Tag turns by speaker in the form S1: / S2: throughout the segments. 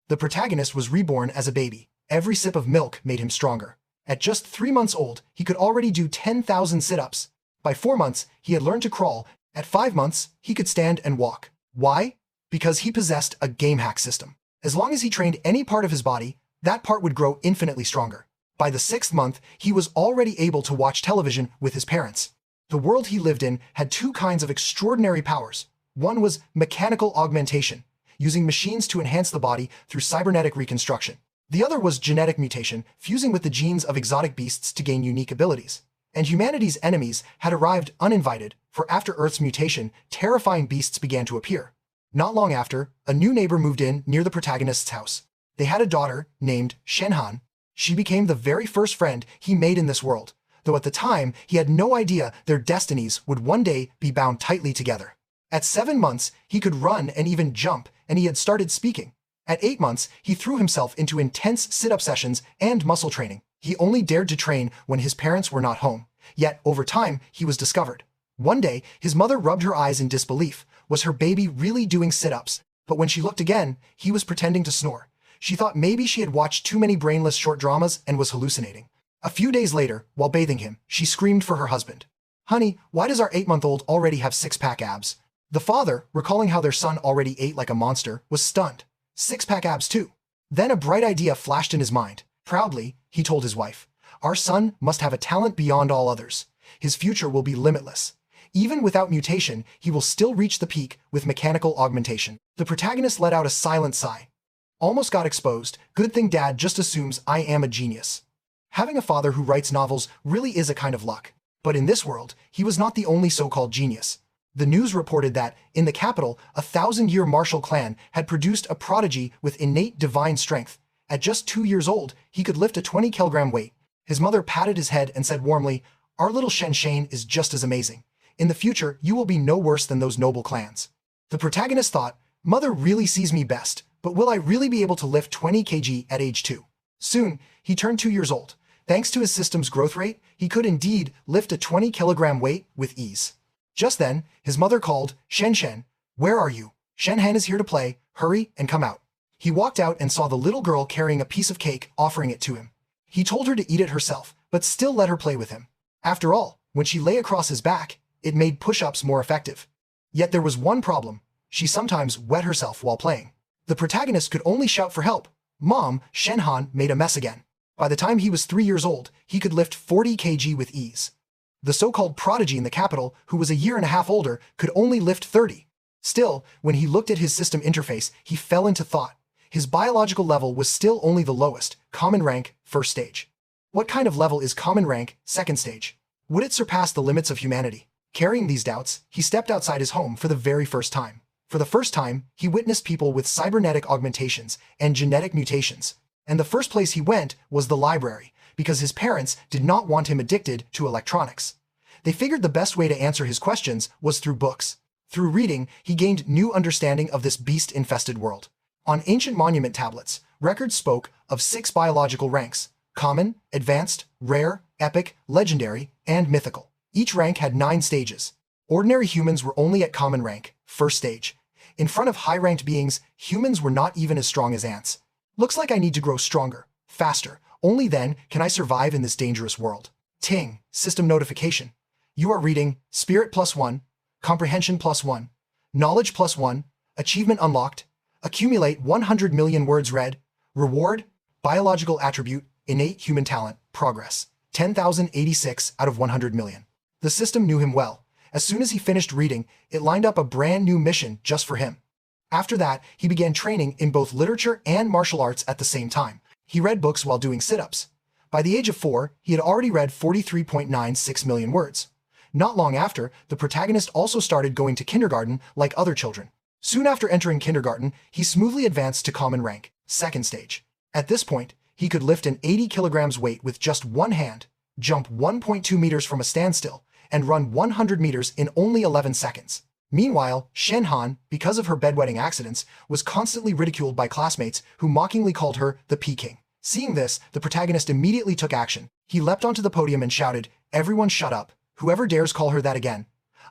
S1: The protagonist was reborn as a baby. Every sip of milk made him stronger. At just 3 months old, he could already do 10,000 sit-ups. By 4 months, he had learned to crawl. At 5 months, he could stand and walk. Why? Because he possessed a game hack system. As long as he trained any part of his body, that part would grow infinitely stronger. By the 6th month, he was already able to watch television with his parents. The world he lived in had 2 kinds of extraordinary powers. One was mechanical augmentation, using machines to enhance the body through cybernetic reconstruction. The other was genetic mutation, fusing with the genes of exotic beasts to gain unique abilities. And humanity's enemies had arrived uninvited, for after Earth's mutation, terrifying beasts began to appear. Not long after, a new neighbor moved in near the protagonist's house. They had a daughter named Shenhan. She became the very first friend he made in this world, though at the time he had no idea their destinies would one day be bound tightly together. At 7 months, he could run and even jump, and he had started speaking. At 8 months, he threw himself into intense sit-up sessions and muscle training. He only dared to train when his parents were not home. Yet, over time, he was discovered. One day, his mother rubbed her eyes in disbelief. Was her baby really doing sit-ups? But when she looked again, he was pretending to snore. She thought maybe she had watched too many brainless short dramas and was hallucinating. A few days later, while bathing him, she screamed for her husband. "Honey, why does our 8-month-old already have 6-pack abs?" The father, recalling how their son already ate like a monster, was stunned. 6-pack abs too. Then a bright idea flashed in his mind. Proudly, he told his wife, "Our son must have a talent beyond all others. His future will be limitless. Even without mutation, he will still reach the peak with mechanical augmentation." The protagonist let out a silent sigh. "Almost got exposed. Good thing Dad just assumes I am a genius." Having a father who writes novels really is a kind of luck. But in this world, he was not the only so-called genius. The news reported that, in the capital, a 1,000-year martial clan had produced a prodigy with innate divine strength. At just 2 years old, he could lift a 20-kilogram weight. His mother patted his head and said warmly, "Our little Shen Shane is just as amazing. In the future, you will be no worse than those noble clans." The protagonist thought, "Mother really sees me best, but will I really be able to lift 20 kg at age 2? Soon, he turned 2 years old. Thanks to his system's growth rate, he could indeed lift a 20-kilogram weight with ease. Just then, his mother called, "Shen Shen, where are you? Shenhan is here to play. Hurry and come out." He walked out and saw the little girl carrying a piece of cake, offering it to him. He told her to eat it herself, but still let her play with him. After all, when she lay across his back, it made push-ups more effective. Yet there was one problem. She sometimes wet herself while playing. The protagonist could only shout for help. "Mom, Shenhan made a mess again." By the time he was 3 years old, he could lift 40 kg with ease. The so-called prodigy in the capital, who was a year and a half older, could only lift 30. Still, when he looked at his system interface, he fell into thought. His biological level was still only the lowest, common rank, first stage. What kind of level is common rank, second stage? Would it surpass the limits of humanity? Carrying these doubts, he stepped outside his home for the very first time. For the first time, he witnessed people with cybernetic augmentations and genetic mutations. And the first place he went was the library, because his parents did not want him addicted to electronics. They figured the best way to answer his questions was through books. Through reading, he gained new understanding of this beast-infested world. On ancient monument tablets, records spoke of 6 biological ranks: common, advanced, rare, epic, legendary, and mythical. Each rank had 9 stages. Ordinary humans were only at common rank, first stage. In front of high-ranked beings, humans were not even as strong as ants. Looks like I need to grow stronger, faster. Only then can I survive in this dangerous world. Ting, system notification. You are reading Spirit +1, Comprehension +1, Knowledge +1, Achievement unlocked, Accumulate 100 million words read, Reward, Biological attribute, Innate human talent, Progress, 10,086 out of 100 million. The system knew him well. As soon as he finished reading, it lined up a brand new mission just for him. After that, he began training in both literature and martial arts at the same time. He read books while doing sit-ups. By the age of 4, he had already read 43.96 million words. Not long after, the protagonist also started going to kindergarten like other children. Soon after entering kindergarten, he smoothly advanced to common rank, second stage. At this point, he could lift an 80 kilograms weight with just one hand, jump 1.2 meters from a standstill, and run 100 meters in only 11 seconds. Meanwhile, Shenhan, because of her bedwetting accidents, was constantly ridiculed by classmates who mockingly called her the Peking. Seeing this, the protagonist immediately took action. He leapt onto the podium and shouted, "Everyone shut up. Whoever dares call her that again,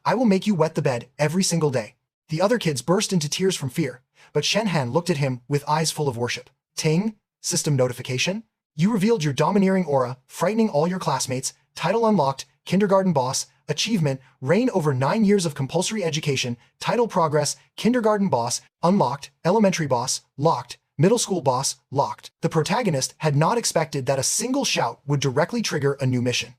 S1: I will make you wet the bed every single day." The other kids burst into tears from fear, but Shen Han looked at him with eyes full of worship. Ting, system notification. You revealed your domineering aura, frightening all your classmates. Title unlocked, kindergarten boss. Achievement, reign over 9 years of compulsory education. Title progress, kindergarten boss, unlocked. Elementary boss, locked. Middle school boss, locked. The protagonist had not expected that a single shout would directly trigger a new mission.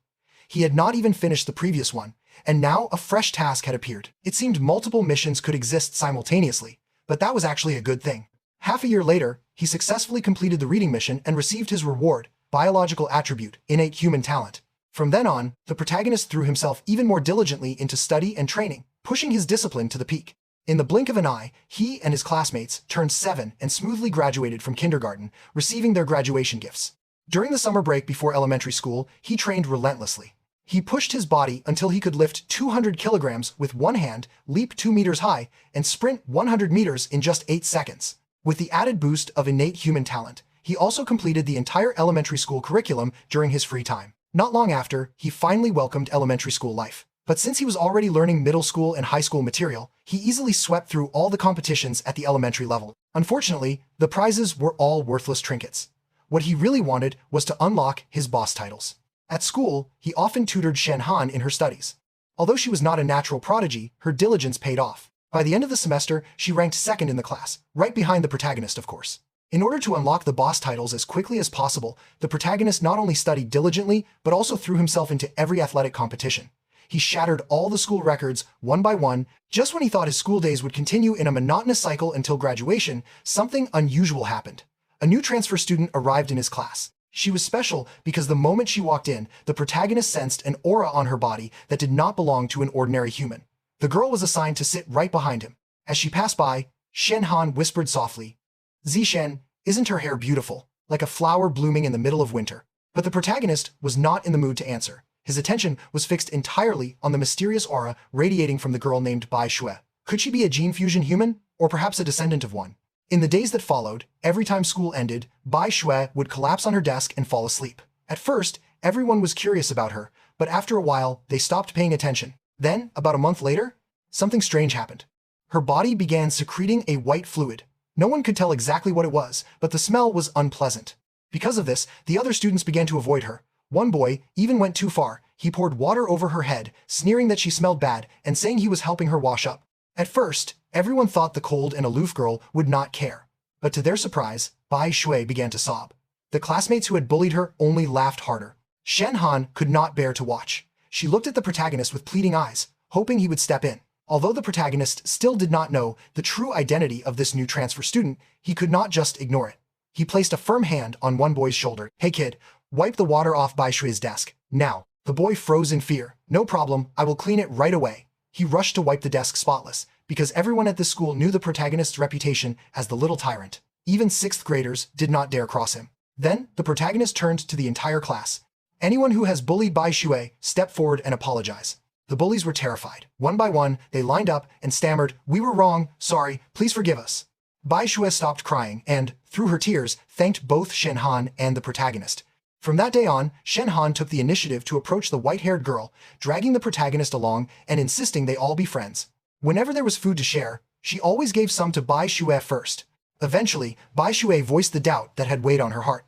S1: He had not even finished the previous one, and now a fresh task had appeared. It seemed multiple missions could exist simultaneously, but that was actually a good thing. Half a year later, he successfully completed the reading mission and received his reward, biological attribute, innate human talent. From then on, the protagonist threw himself even more diligently into study and training, pushing his discipline to the peak. In the blink of an eye, he and his classmates turned 7 and smoothly graduated from kindergarten, receiving their graduation gifts. During the summer break before elementary school, he trained relentlessly. He pushed his body until he could lift 200 kilograms with one hand, leap 2 meters high, and sprint 100 meters in just 8 seconds. With the added boost of innate human talent, he also completed the entire elementary school curriculum during his free time. Not long after, he finally welcomed elementary school life. But since he was already learning middle school and high school material, he easily swept through all the competitions at the elementary level. Unfortunately, the prizes were all worthless trinkets. What he really wanted was to unlock his boss titles. At school, he often tutored Shen Han in her studies. Although she was not a natural prodigy, her diligence paid off. By the end of the semester, she ranked second in the class, right behind the protagonist, of course. In order to unlock the boss titles as quickly as possible, the protagonist not only studied diligently, but also threw himself into every athletic competition. He shattered all the school records, one by one. Just when he thought his school days would continue in a monotonous cycle until graduation, something unusual happened. A new transfer student arrived in his class. She was special because the moment she walked in, the protagonist sensed an aura on her body that did not belong to an ordinary human. The girl was assigned to sit right behind him. As she passed by, Shen Han whispered softly, "Zishen, isn't her hair beautiful, like a flower blooming in the middle of winter?" But the protagonist was not in the mood to answer. His attention was fixed entirely on the mysterious aura radiating from the girl named Bai Shui. Could she be a gene fusion human, or perhaps a descendant of one? In the days that followed, every time school ended, Bai Shui would collapse on her desk and fall asleep. At first, everyone was curious about her, but after a while, they stopped paying attention. Then, about a month later, something strange happened. Her body began secreting a white fluid. No one could tell exactly what it was, but the smell was unpleasant. Because of this, the other students began to avoid her. One boy even went too far. He poured water over her head, sneering that she smelled bad and saying he was helping her wash up. At first, everyone thought the cold and aloof girl would not care. But to their surprise, Bai Shui began to sob. The classmates who had bullied her only laughed harder. Shen Han could not bear to watch. She looked at the protagonist with pleading eyes, hoping he would step in. Although the protagonist still did not know the true identity of this new transfer student, he could not just ignore it. He placed a firm hand on one boy's shoulder. "Hey kid, wipe the water off Bai Shui's desk. Now." The boy froze in fear. "No problem, I will clean it right away." He rushed to wipe the desk spotless, because everyone at this school knew the protagonist's reputation as the little tyrant. Even 6th graders did not dare cross him. Then, the protagonist turned to the entire class. "Anyone who has bullied Bai Shui, step forward and apologize." The bullies were terrified. One by one, they lined up and stammered, "We were wrong, sorry, please forgive us." Bai Shui stopped crying and, through her tears, thanked both Shen Han and the protagonist. From that day on, Shen Han took the initiative to approach the white-haired girl, dragging the protagonist along and insisting they all be friends. Whenever there was food to share, she always gave some to Bai Shui first. Eventually, Bai Shui voiced the doubt that had weighed on her heart.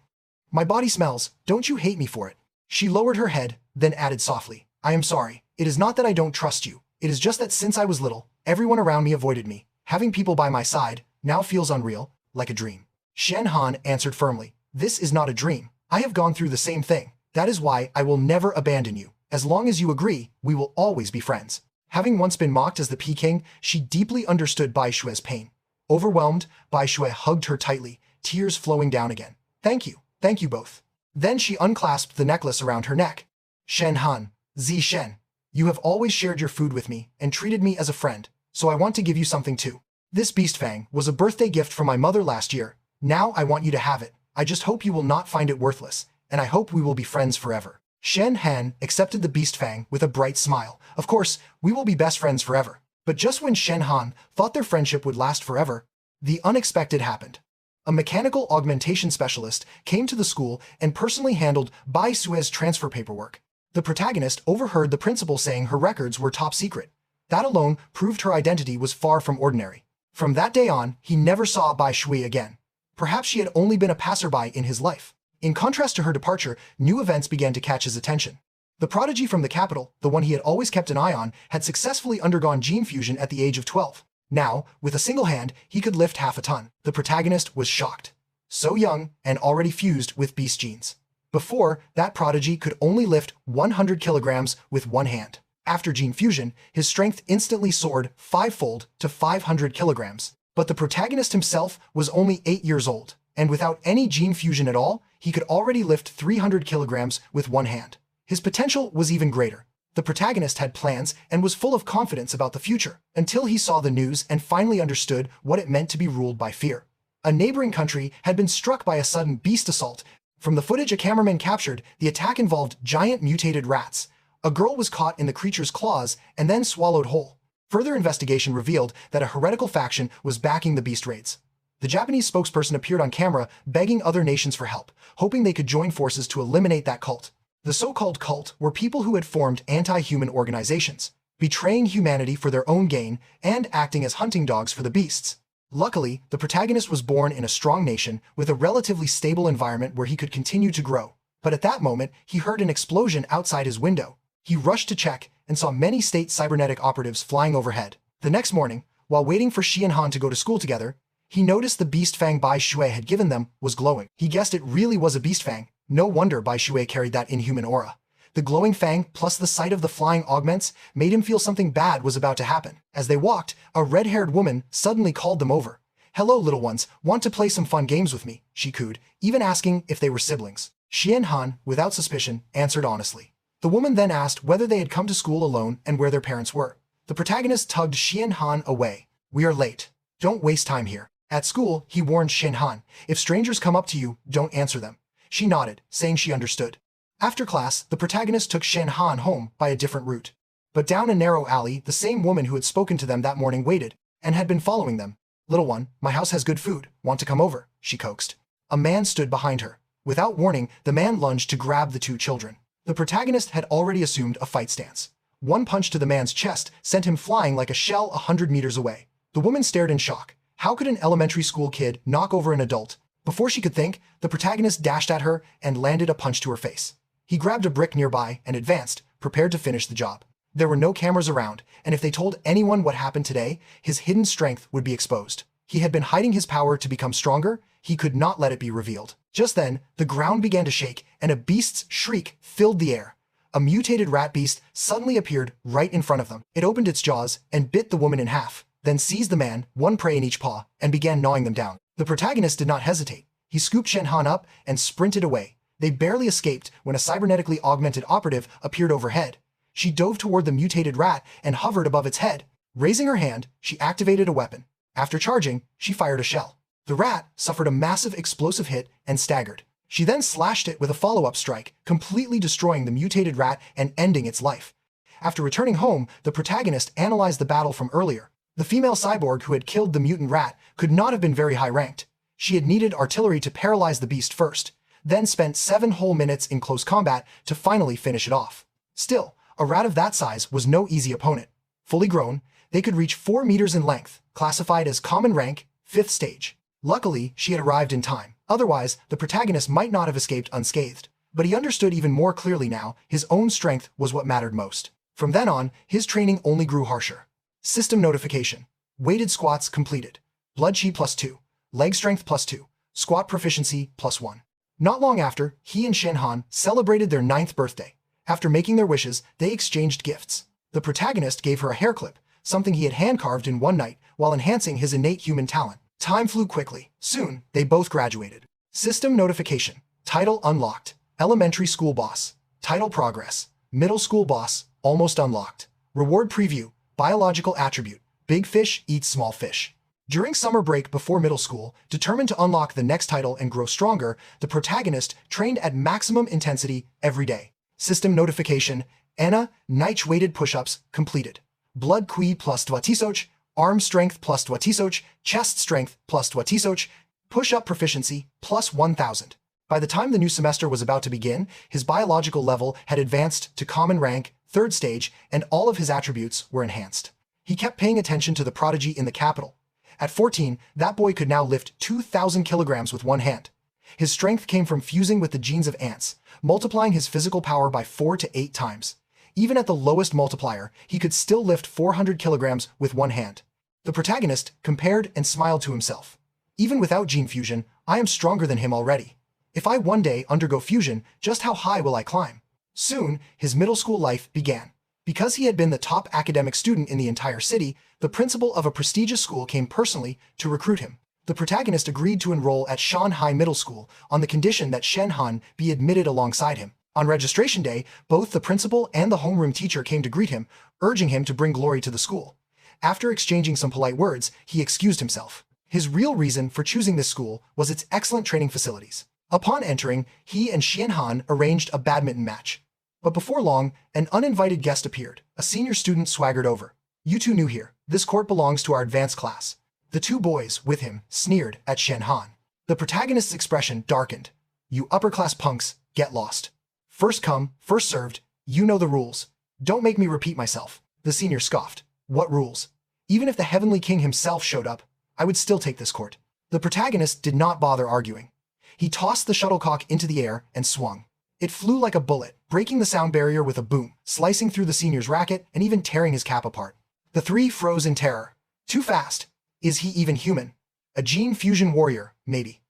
S1: "My body smells, don't you hate me for it?" She lowered her head, then added softly, "I am sorry. It is not that I don't trust you. It is just that since I was little, everyone around me avoided me. Having people by my side now feels unreal, like a dream." Shen Han answered firmly, "This is not a dream. I have gone through the same thing. That is why I will never abandon you. As long as you agree, we will always be friends." Having once been mocked as the Peking, she deeply understood Bai Shui's pain. Overwhelmed, Bai Shui hugged her tightly, tears flowing down again. Thank you both." Then she unclasped the necklace around her neck. "Shen Han, Zi Shen, you have always shared your food with me and treated me as a friend, so I want to give you something too. This beast fang was a birthday gift from my mother last year. Now I want you to have it. I just hope you will not find it worthless, and I hope we will be friends forever." Shen Han accepted the beast fang with a bright smile. Of course, we will be best friends forever. But just when Shen Han thought their friendship would last forever, the unexpected happened. A mechanical augmentation specialist came to the school and personally handled Bai Shui's transfer paperwork. The protagonist overheard the principal saying her records were top secret. That alone proved her identity was far from ordinary. From that day on, he never saw Bai Shui again. Perhaps she had only been a passerby in his life. In contrast to her departure, new events began to catch his attention. The prodigy from the capital, the one he had always kept an eye on, had successfully undergone gene fusion at the age of 12. Now, with a single hand, he could lift half a ton. The protagonist was shocked. So young and already fused with beast genes. Before, that prodigy could only lift 100 kilograms with one hand. After gene fusion, his strength instantly soared fivefold to 500 kilograms. But the protagonist himself was only 8 years old, and without any gene fusion at all, he could already lift 300 kilograms with one hand. His potential was even greater. The protagonist had plans and was full of confidence about the future, until he saw the news and finally understood what it meant to be ruled by fear. A neighboring country had been struck by a sudden beast assault. From the footage a cameraman captured, the attack involved giant mutated rats. A girl was caught in the creature's claws and then swallowed whole. Further investigation revealed that a heretical faction was backing the beast raids. The Japanese spokesperson appeared on camera begging other nations for help, hoping they could join forces to eliminate that cult. The so-called cult were people who had formed anti-human organizations, betraying humanity for their own gain and acting as hunting dogs for the beasts. Luckily, the protagonist was born in a strong nation with a relatively stable environment where he could continue to grow. But at that moment, he heard an explosion outside his window. He rushed to check and saw many state cybernetic operatives flying overhead. The next morning, while waiting for Shi and Han to go to school together, he noticed the beast fang Bai Shui had given them was glowing. He guessed it really was a beast fang. No wonder Bai Shui carried that inhuman aura. The glowing fang plus the sight of the flying augments made him feel something bad was about to happen. As they walked, a red-haired woman suddenly called them over. "Hello, little ones, want to play some fun games with me?" she cooed, even asking if they were siblings. Shi and Han, without suspicion, answered honestly. The woman then asked whether they had come to school alone and where their parents were. The protagonist tugged Shi and Han away. "We are late. Don't waste time here." At school, he warned Shi and Han, "If strangers come up to you, don't answer them." She nodded, saying she understood. After class, the protagonist took Shi and Han home by a different route. But down a narrow alley, the same woman who had spoken to them that morning waited, and had been following them. "Little one, my house has good food. Want to come over?" she coaxed. A man stood behind her. Without warning, the man lunged to grab the two children. The protagonist had already assumed a fight stance. One punch to the man's chest sent him flying like a shell 100 meters away. The woman stared in shock. How could an elementary school kid knock over an adult? Before she could think, the protagonist dashed at her and landed a punch to her face. He grabbed a brick nearby and advanced, prepared to finish the job. There were no cameras around, and if they told anyone what happened today, his hidden strength would be exposed. He had been hiding his power to become stronger. He could not let it be revealed. Just then, the ground began to shake, and a beast's shriek filled the air. A mutated rat beast suddenly appeared right in front of them. It opened its jaws and bit the woman in half, then seized the man, one prey in each paw, and began gnawing them down. The protagonist did not hesitate. He scooped Shen Han up and sprinted away. They barely escaped when a cybernetically augmented operative appeared overhead. She dove toward the mutated rat and hovered above its head. Raising her hand, she activated a weapon. After charging, she fired a shell. The rat suffered a massive explosive hit and staggered. She then slashed it with a follow-up strike, completely destroying the mutated rat and ending its life. After returning home, the protagonist analyzed the battle from earlier. The female cyborg who had killed the mutant rat could not have been very high-ranked. She had needed artillery to paralyze the beast first, then spent 7 whole minutes in close combat to finally finish it off. Still, a rat of that size was no easy opponent. Fully grown, they could reach 4 meters in length, classified as common rank, 5th stage. Luckily, she had arrived in time. Otherwise, the protagonist might not have escaped unscathed. But he understood even more clearly now, his own strength was what mattered most. From then on, his training only grew harsher. System notification. Weighted squats completed. Blood chi +2. Leg strength +2. Squat proficiency +1. Not long after, he and Shen Han celebrated their 9th birthday. After making their wishes, they exchanged gifts. The protagonist gave her a hair clip, something he had hand-carved in one night while enhancing his innate human talent. Time flew quickly. Soon, they both graduated. System notification. Title unlocked. Elementary school boss. Title progress. Middle school boss, almost unlocked. Reward preview. Biological attribute. Big fish eats small fish. During summer break before middle school, determined to unlock the next title and grow stronger, the protagonist trained at maximum intensity every day. System notification. Anna, Nich weighted push-ups completed. Blood qui +2 arm strength +2 chest strength +2 push-up proficiency +1000. By the time the new semester was about to begin, his biological level had advanced to common rank, 3rd stage, and all of his attributes were enhanced. He kept paying attention to the prodigy in the capital. At 14, that boy could now lift 2,000 kilograms with one hand. His strength came from fusing with the genes of ants, multiplying his physical power by 4 to 8 times. Even at the lowest multiplier, he could still lift 400 kilograms with one hand. The protagonist compared and smiled to himself. Even without gene fusion, I am stronger than him already. If I one day undergo fusion, just how high will I climb? Soon, his middle school life began. Because he had been the top academic student in the entire city, the principal of a prestigious school came personally to recruit him. The protagonist agreed to enroll at Shanghai Middle School on the condition that Shenhan be admitted alongside him. On registration day, both the principal and the homeroom teacher came to greet him, urging him to bring glory to the school. After exchanging some polite words, he excused himself. His real reason for choosing this school was its excellent training facilities. Upon entering, he and Shenhan arranged a badminton match. But before long, an uninvited guest appeared. A senior student swaggered over. "You two new here. This court belongs to our advanced class." The two boys, with him, sneered at Shenhan. The protagonist's expression darkened. "You upper-class punks, get lost. First come, first served. You know the rules. Don't make me repeat myself." The senior scoffed. "What rules? Even if the Heavenly King himself showed up, I would still take this court." The protagonist did not bother arguing. He tossed the shuttlecock into the air and swung. It flew like a bullet, breaking the sound barrier with a boom, slicing through the senior's racket and even tearing his cap apart. The three froze in terror. Too fast. Is he even human? A gene fusion warrior, maybe.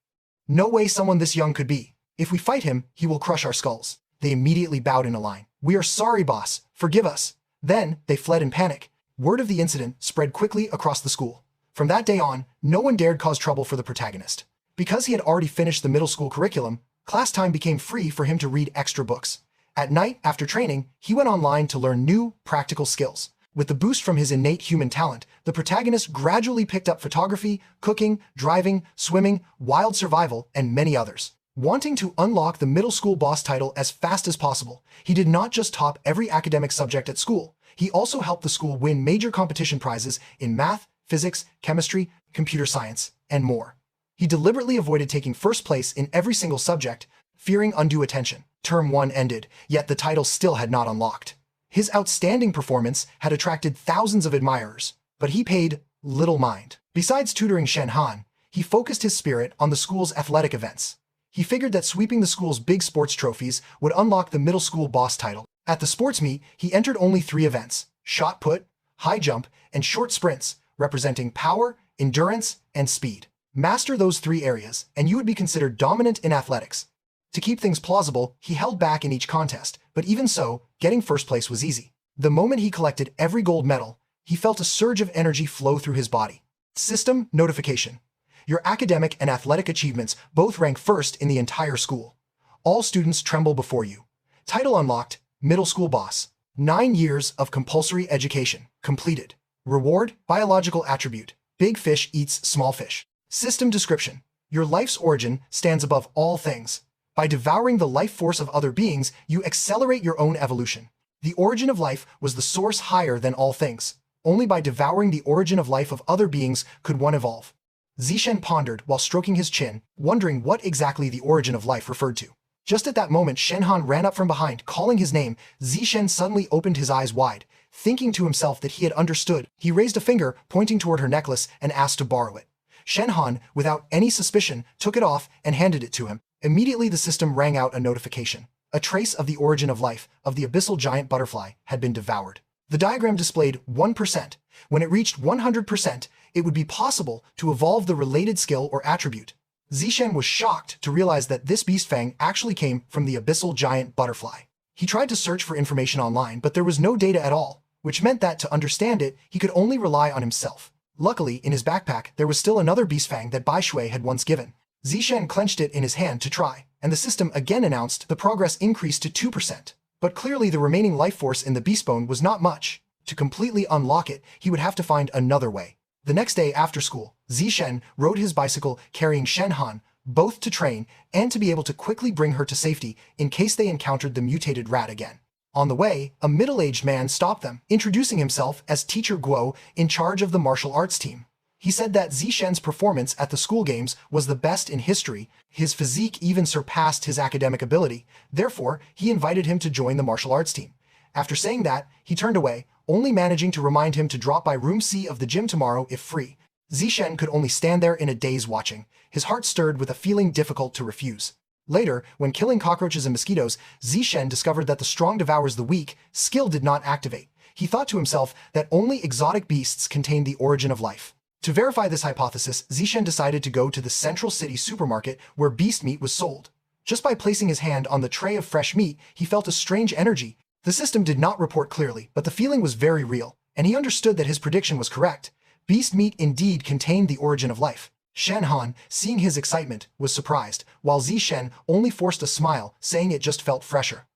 S1: No way someone this young could be. If we fight him, he will crush our skulls. They immediately bowed in a line. "We are sorry, boss. Forgive us." Then they fled in panic. Word of the incident spread quickly across the school. From that day on, no one dared cause trouble for the protagonist. Because he had already finished the middle school curriculum, class time became free for him to read extra books. At night, after training, he went online to learn new, practical skills. With the boost from his innate human talent, the protagonist gradually picked up photography, cooking, driving, swimming, wild survival, and many others. Wanting to unlock the middle school boss title as fast as possible, he did not just top every academic subject at school, he also helped the school win major competition prizes in math, physics, chemistry, computer science, and more. He deliberately avoided taking first place in every single subject, fearing undue attention. Term 1 ended, yet the title still had not unlocked. His outstanding performance had attracted thousands of admirers, but he paid little mind. Besides tutoring Shenhan, he focused his spirit on the school's athletic events. He figured that sweeping the school's big sports trophies would unlock the middle school boss title. At the sports meet, he entered only 3 events: shot put, high jump, and short sprints, representing power, endurance, and speed. Master those 3 areas, and you would be considered dominant in athletics. To keep things plausible, he held back in each contest, but even so, getting first place was easy. The moment he collected every gold medal, he felt a surge of energy flow through his body. System notification. Your academic and athletic achievements both rank first in the entire school. All students tremble before you. Title unlocked, middle school boss. 9 years of compulsory education completed. Reward, biological attribute. Big fish eats small fish. System description. Your life's origin stands above all things. By devouring the life force of other beings, you accelerate your own evolution. The origin of life was the source higher than all things. Only by devouring the origin of life of other beings could one evolve. Zishen pondered while stroking his chin, wondering what exactly the origin of life referred to. Just at that moment, Shenhan ran up from behind, calling his name. Zishen suddenly opened his eyes wide, thinking to himself that he had understood. He raised a finger, pointing toward her necklace, and asked to borrow it. Shenhan, without any suspicion, took it off and handed it to him. Immediately the system rang out a notification. A trace of the origin of life, of the abyssal giant butterfly, had been devoured. The diagram displayed 1%. When it reached 100%, it would be possible to evolve the related skill or attribute. Zishen was shocked to realize that this beast fang actually came from the abyssal giant butterfly. He tried to search for information online, but there was no data at all, which meant that to understand it, he could only rely on himself. Luckily, in his backpack, there was still another beast fang that Bai Shui had once given. Zishen clenched it in his hand to try, and the system again announced the progress increased to 2%. But clearly the remaining life force in the beast bone was not much. To completely unlock it, he would have to find another way. The next day after school, Zishen rode his bicycle carrying Shenhan, both to train and to be able to quickly bring her to safety in case they encountered the mutated rat again. On the way, a middle-aged man stopped them, introducing himself as Teacher Guo in charge of the martial arts team. He said that Zishen's performance at the school games was the best in history. His physique even surpassed his academic ability. Therefore, he invited him to join the martial arts team. After saying that, he turned away, only managing to remind him to drop by room C of the gym tomorrow if free. Zishen could only stand there in a daze watching, his heart stirred with a feeling difficult to refuse. Later, when killing cockroaches and mosquitoes, Zishen discovered that the strong devours the weak, skill did not activate. He thought to himself that only exotic beasts contained the origin of life. To verify this hypothesis, Zishen decided to go to the central city supermarket where beast meat was sold. Just by placing his hand on the tray of fresh meat, he felt a strange energy. The system did not report clearly, but the feeling was very real, and he understood that his prediction was correct. Beast meat indeed contained the origin of life. Shen Han, seeing his excitement, was surprised, while Zishen only forced a smile, saying it just felt fresher.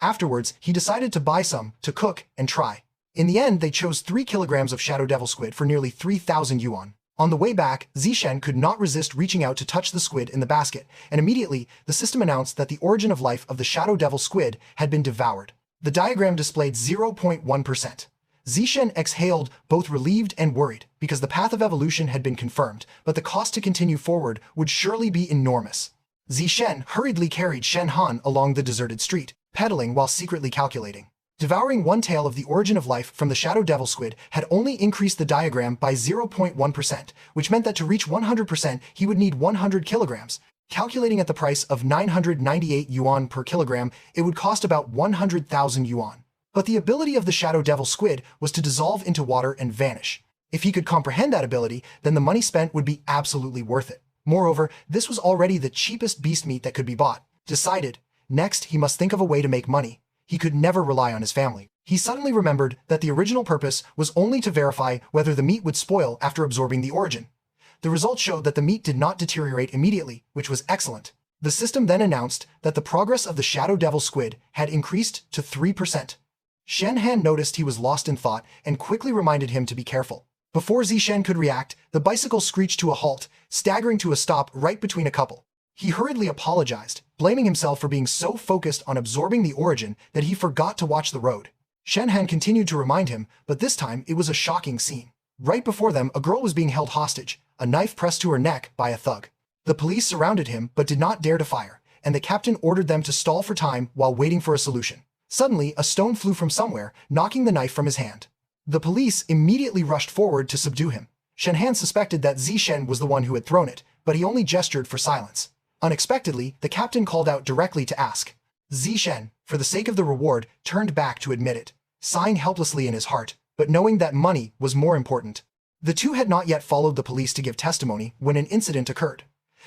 S1: Afterwards, he decided to buy some, to cook, and try. In the end, they chose 3 kilograms of shadow devil squid for nearly 3,000 yuan. On the way back, Zishen could not resist reaching out to touch the squid in the basket, and immediately, the system announced that the origin of life of the shadow devil squid had been devoured. The diagram displayed 0.1%. Zishen exhaled, both relieved and worried, because the path of evolution had been confirmed, but the cost to continue forward would surely be enormous. Zishen hurriedly carried Shen Han along the deserted street, pedaling while secretly calculating. Devouring one tail of the origin of life from the shadow devil squid had only increased the diagram by 0.1%, which meant that to reach 100% he would need 100 kilograms. Calculating at the price of 998 yuan per kilogram, it would cost about 100,000 yuan. But the ability of the shadow devil squid was to dissolve into water and vanish. If he could comprehend that ability, then the money spent would be absolutely worth it. Moreover, this was already the cheapest beast meat that could be bought. Decided, next he must think of a way to make money. He could never rely on his family. He suddenly remembered that the original purpose was only to verify whether the meat would spoil after absorbing the origin. The results showed that the meat did not deteriorate immediately, which was excellent. The system then announced that the progress of the shadow devil squid had increased to 3%. Shen Han noticed he was lost in thought and quickly reminded him to be careful. Before Zishen could react, the bicycle screeched to a halt, staggering to a stop right between a couple. He hurriedly apologized, blaming himself for being so focused on absorbing the origin that he forgot to watch the road. Shen Han continued to remind him, but this time it was a shocking scene. Right before them, a girl was being held hostage, a knife pressed to her neck by a thug. The police surrounded him but did not dare to fire, and the captain ordered them to stall for time while waiting for a solution. Suddenly, a stone flew from somewhere, knocking the knife from his hand. The police immediately rushed forward to subdue him. Shen Han suspected that Zishen was the one who had thrown it, but he only gestured for silence. Unexpectedly, the captain called out directly to ask. Zishen, for the sake of the reward, turned back to admit it, sighing helplessly in his heart, but knowing that money was more important. The two had not yet followed the police to give testimony when an incident occurred.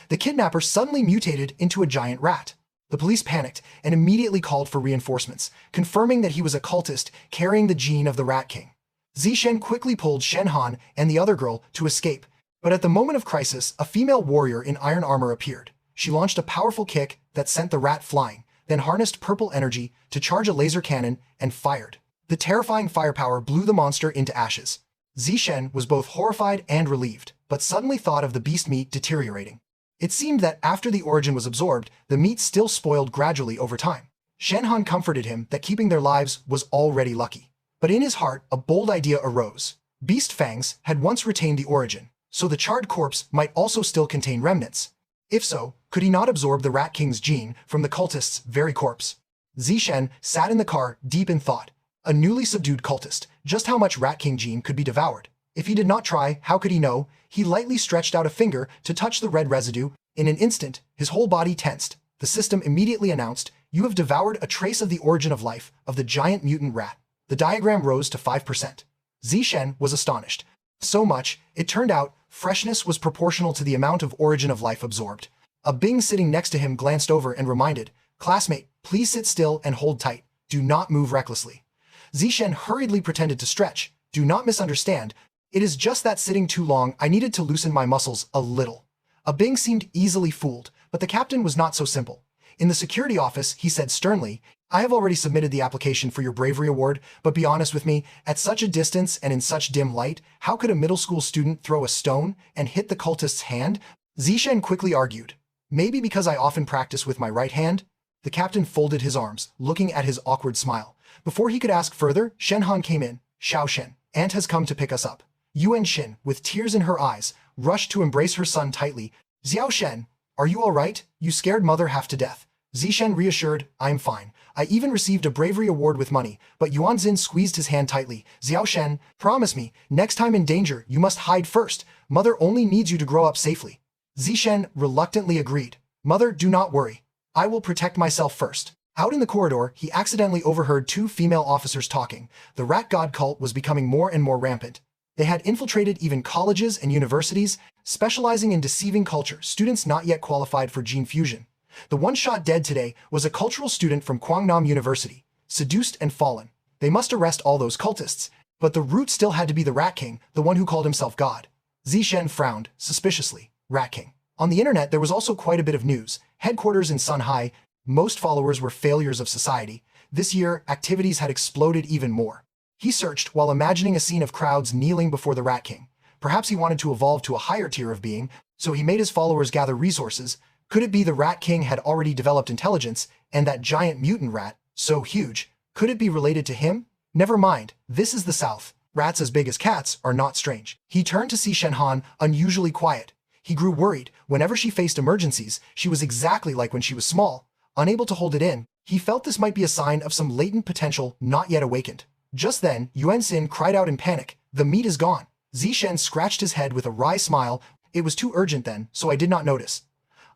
S1: The kidnapper suddenly mutated into a giant rat. The police panicked and immediately called for reinforcements, confirming that he was a cultist carrying the gene of the Rat King. Zishen quickly pulled Shen Han and the other girl to escape, but at the moment of crisis, a female warrior in iron armor appeared. She launched a powerful kick that sent the rat flying, then harnessed purple energy to charge a laser cannon and fired. The terrifying firepower blew the monster into ashes. Zishen was both horrified and relieved, but suddenly thought of the beast meat deteriorating. It seemed that after the origin was absorbed, the meat still spoiled gradually over time. Shen Han comforted him that keeping their lives was already lucky. But in his heart, a bold idea arose. Beast fangs had once retained the origin, so the charred corpse might also still contain remnants. If so, could he not absorb the Rat King's gene from the cultist's very corpse? Zishen sat in the car, deep in thought. A newly subdued cultist, just how much Rat King gene could be devoured? If he did not try, how could he know? He lightly stretched out a finger to touch the red residue. In an instant, his whole body tensed. The system immediately announced, "You have devoured a trace of the origin of life of the giant mutant rat." The diagram rose to 5%. Zishen was astonished. So much, it turned out, freshness was proportional to the amount of origin of life absorbed. A Bing sitting next to him glanced over and reminded, "Classmate, please sit still and hold tight. Do not move recklessly." Zishen hurriedly pretended to stretch. "Do not misunderstand. It is just that sitting too long, I needed to loosen my muscles a little." A Bing seemed easily fooled, but the captain was not so simple. In the security office, he said sternly, "I have already submitted the application for your bravery award, but be honest with me, at such a distance and in such dim light, how could a middle school student throw a stone and hit the cultist's hand?" Zishen quickly argued, "Maybe because I often practice with my right hand?" The captain folded his arms, looking at his awkward smile. Before he could ask further, Shen Han came in. "Xiao Shen, Aunt has come to pick us up." Yuan Xin, with tears in her eyes, rushed to embrace her son tightly. "Xiao Shen, are you all right? You scared mother half to death." Zishen reassured, I'm fine. I even received a bravery award with money, but Yuanzin squeezed his hand tightly. Xiaoshen, promise me, next time in danger, you must hide first. Mother only needs you to grow up safely. Zishen reluctantly agreed. Mother, do not worry. I will protect myself first. Out in the corridor, he accidentally overheard two female officers talking. The rat god cult was becoming more and more rampant. They had infiltrated even colleges and universities, specializing in deceiving culture students not yet qualified for gene fusion. The one shot dead today was a cultural student from Kwangnam University, seduced and fallen. They must arrest all those cultists, but the root still had to be the Rat King, the one who called himself God. Zishen frowned, suspiciously. Rat King. On the internet, there was also quite a bit of news. Headquarters in Sunhai, most followers were failures of society. This year, activities had exploded even more. He searched while imagining a scene of crowds kneeling before the Rat King. Perhaps he wanted to evolve to a higher tier of being, so he made his followers gather resources. Could it be the Rat King had already developed intelligence, and that giant mutant rat, so huge, could it be related to him? Never mind, this is the South. Rats as big as cats are not strange. He turned to see Shenhan, unusually quiet. He grew worried. Whenever she faced emergencies, she was exactly like when she was small, unable to hold it in. He felt this might be a sign of some latent potential not yet awakened. Just then, Yuan Xin cried out in panic, the meat is gone. Zishen scratched his head with a wry smile. It was too urgent then, so I did not notice.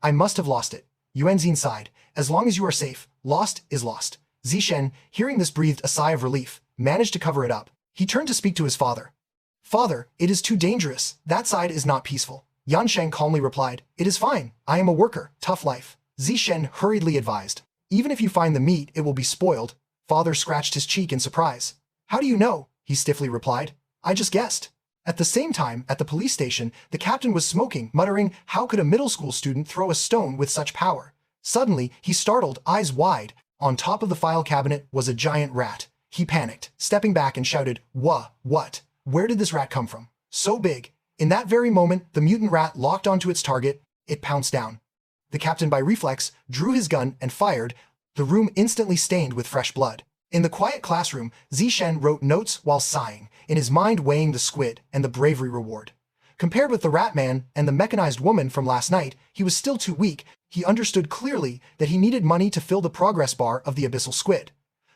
S1: I must have lost it. Yuan Xin sighed. As long as you are safe, lost is lost. Zishen, hearing this, breathed a sigh of relief, managed to cover it up. He turned to speak to his father. Father, it is too dangerous. That side is not peaceful. Yan Sheng calmly replied, it is fine. I am a worker. Tough life. Zishen hurriedly advised. Even if you find the meat, it will be spoiled. Father scratched his cheek in surprise. How do you know? He stiffly replied. I just guessed. At the same time, at the police station, the captain was smoking, muttering, how could a middle school student throw a stone with such power? Suddenly, he startled, eyes wide. On top of the file cabinet was a giant rat. He panicked, stepping back and shouted, what? Where did this rat come from? So big. In that very moment, the mutant rat locked onto its target. It pounced down. The captain, by reflex, drew his gun and fired. The room instantly stained with fresh blood. In the quiet classroom, Zishen wrote notes while sighing, in his mind weighing the squid and the bravery reward. Compared with the rat man and the mechanized woman from last night, he was still too weak. He understood clearly that he needed money to fill the progress bar of the abyssal squid.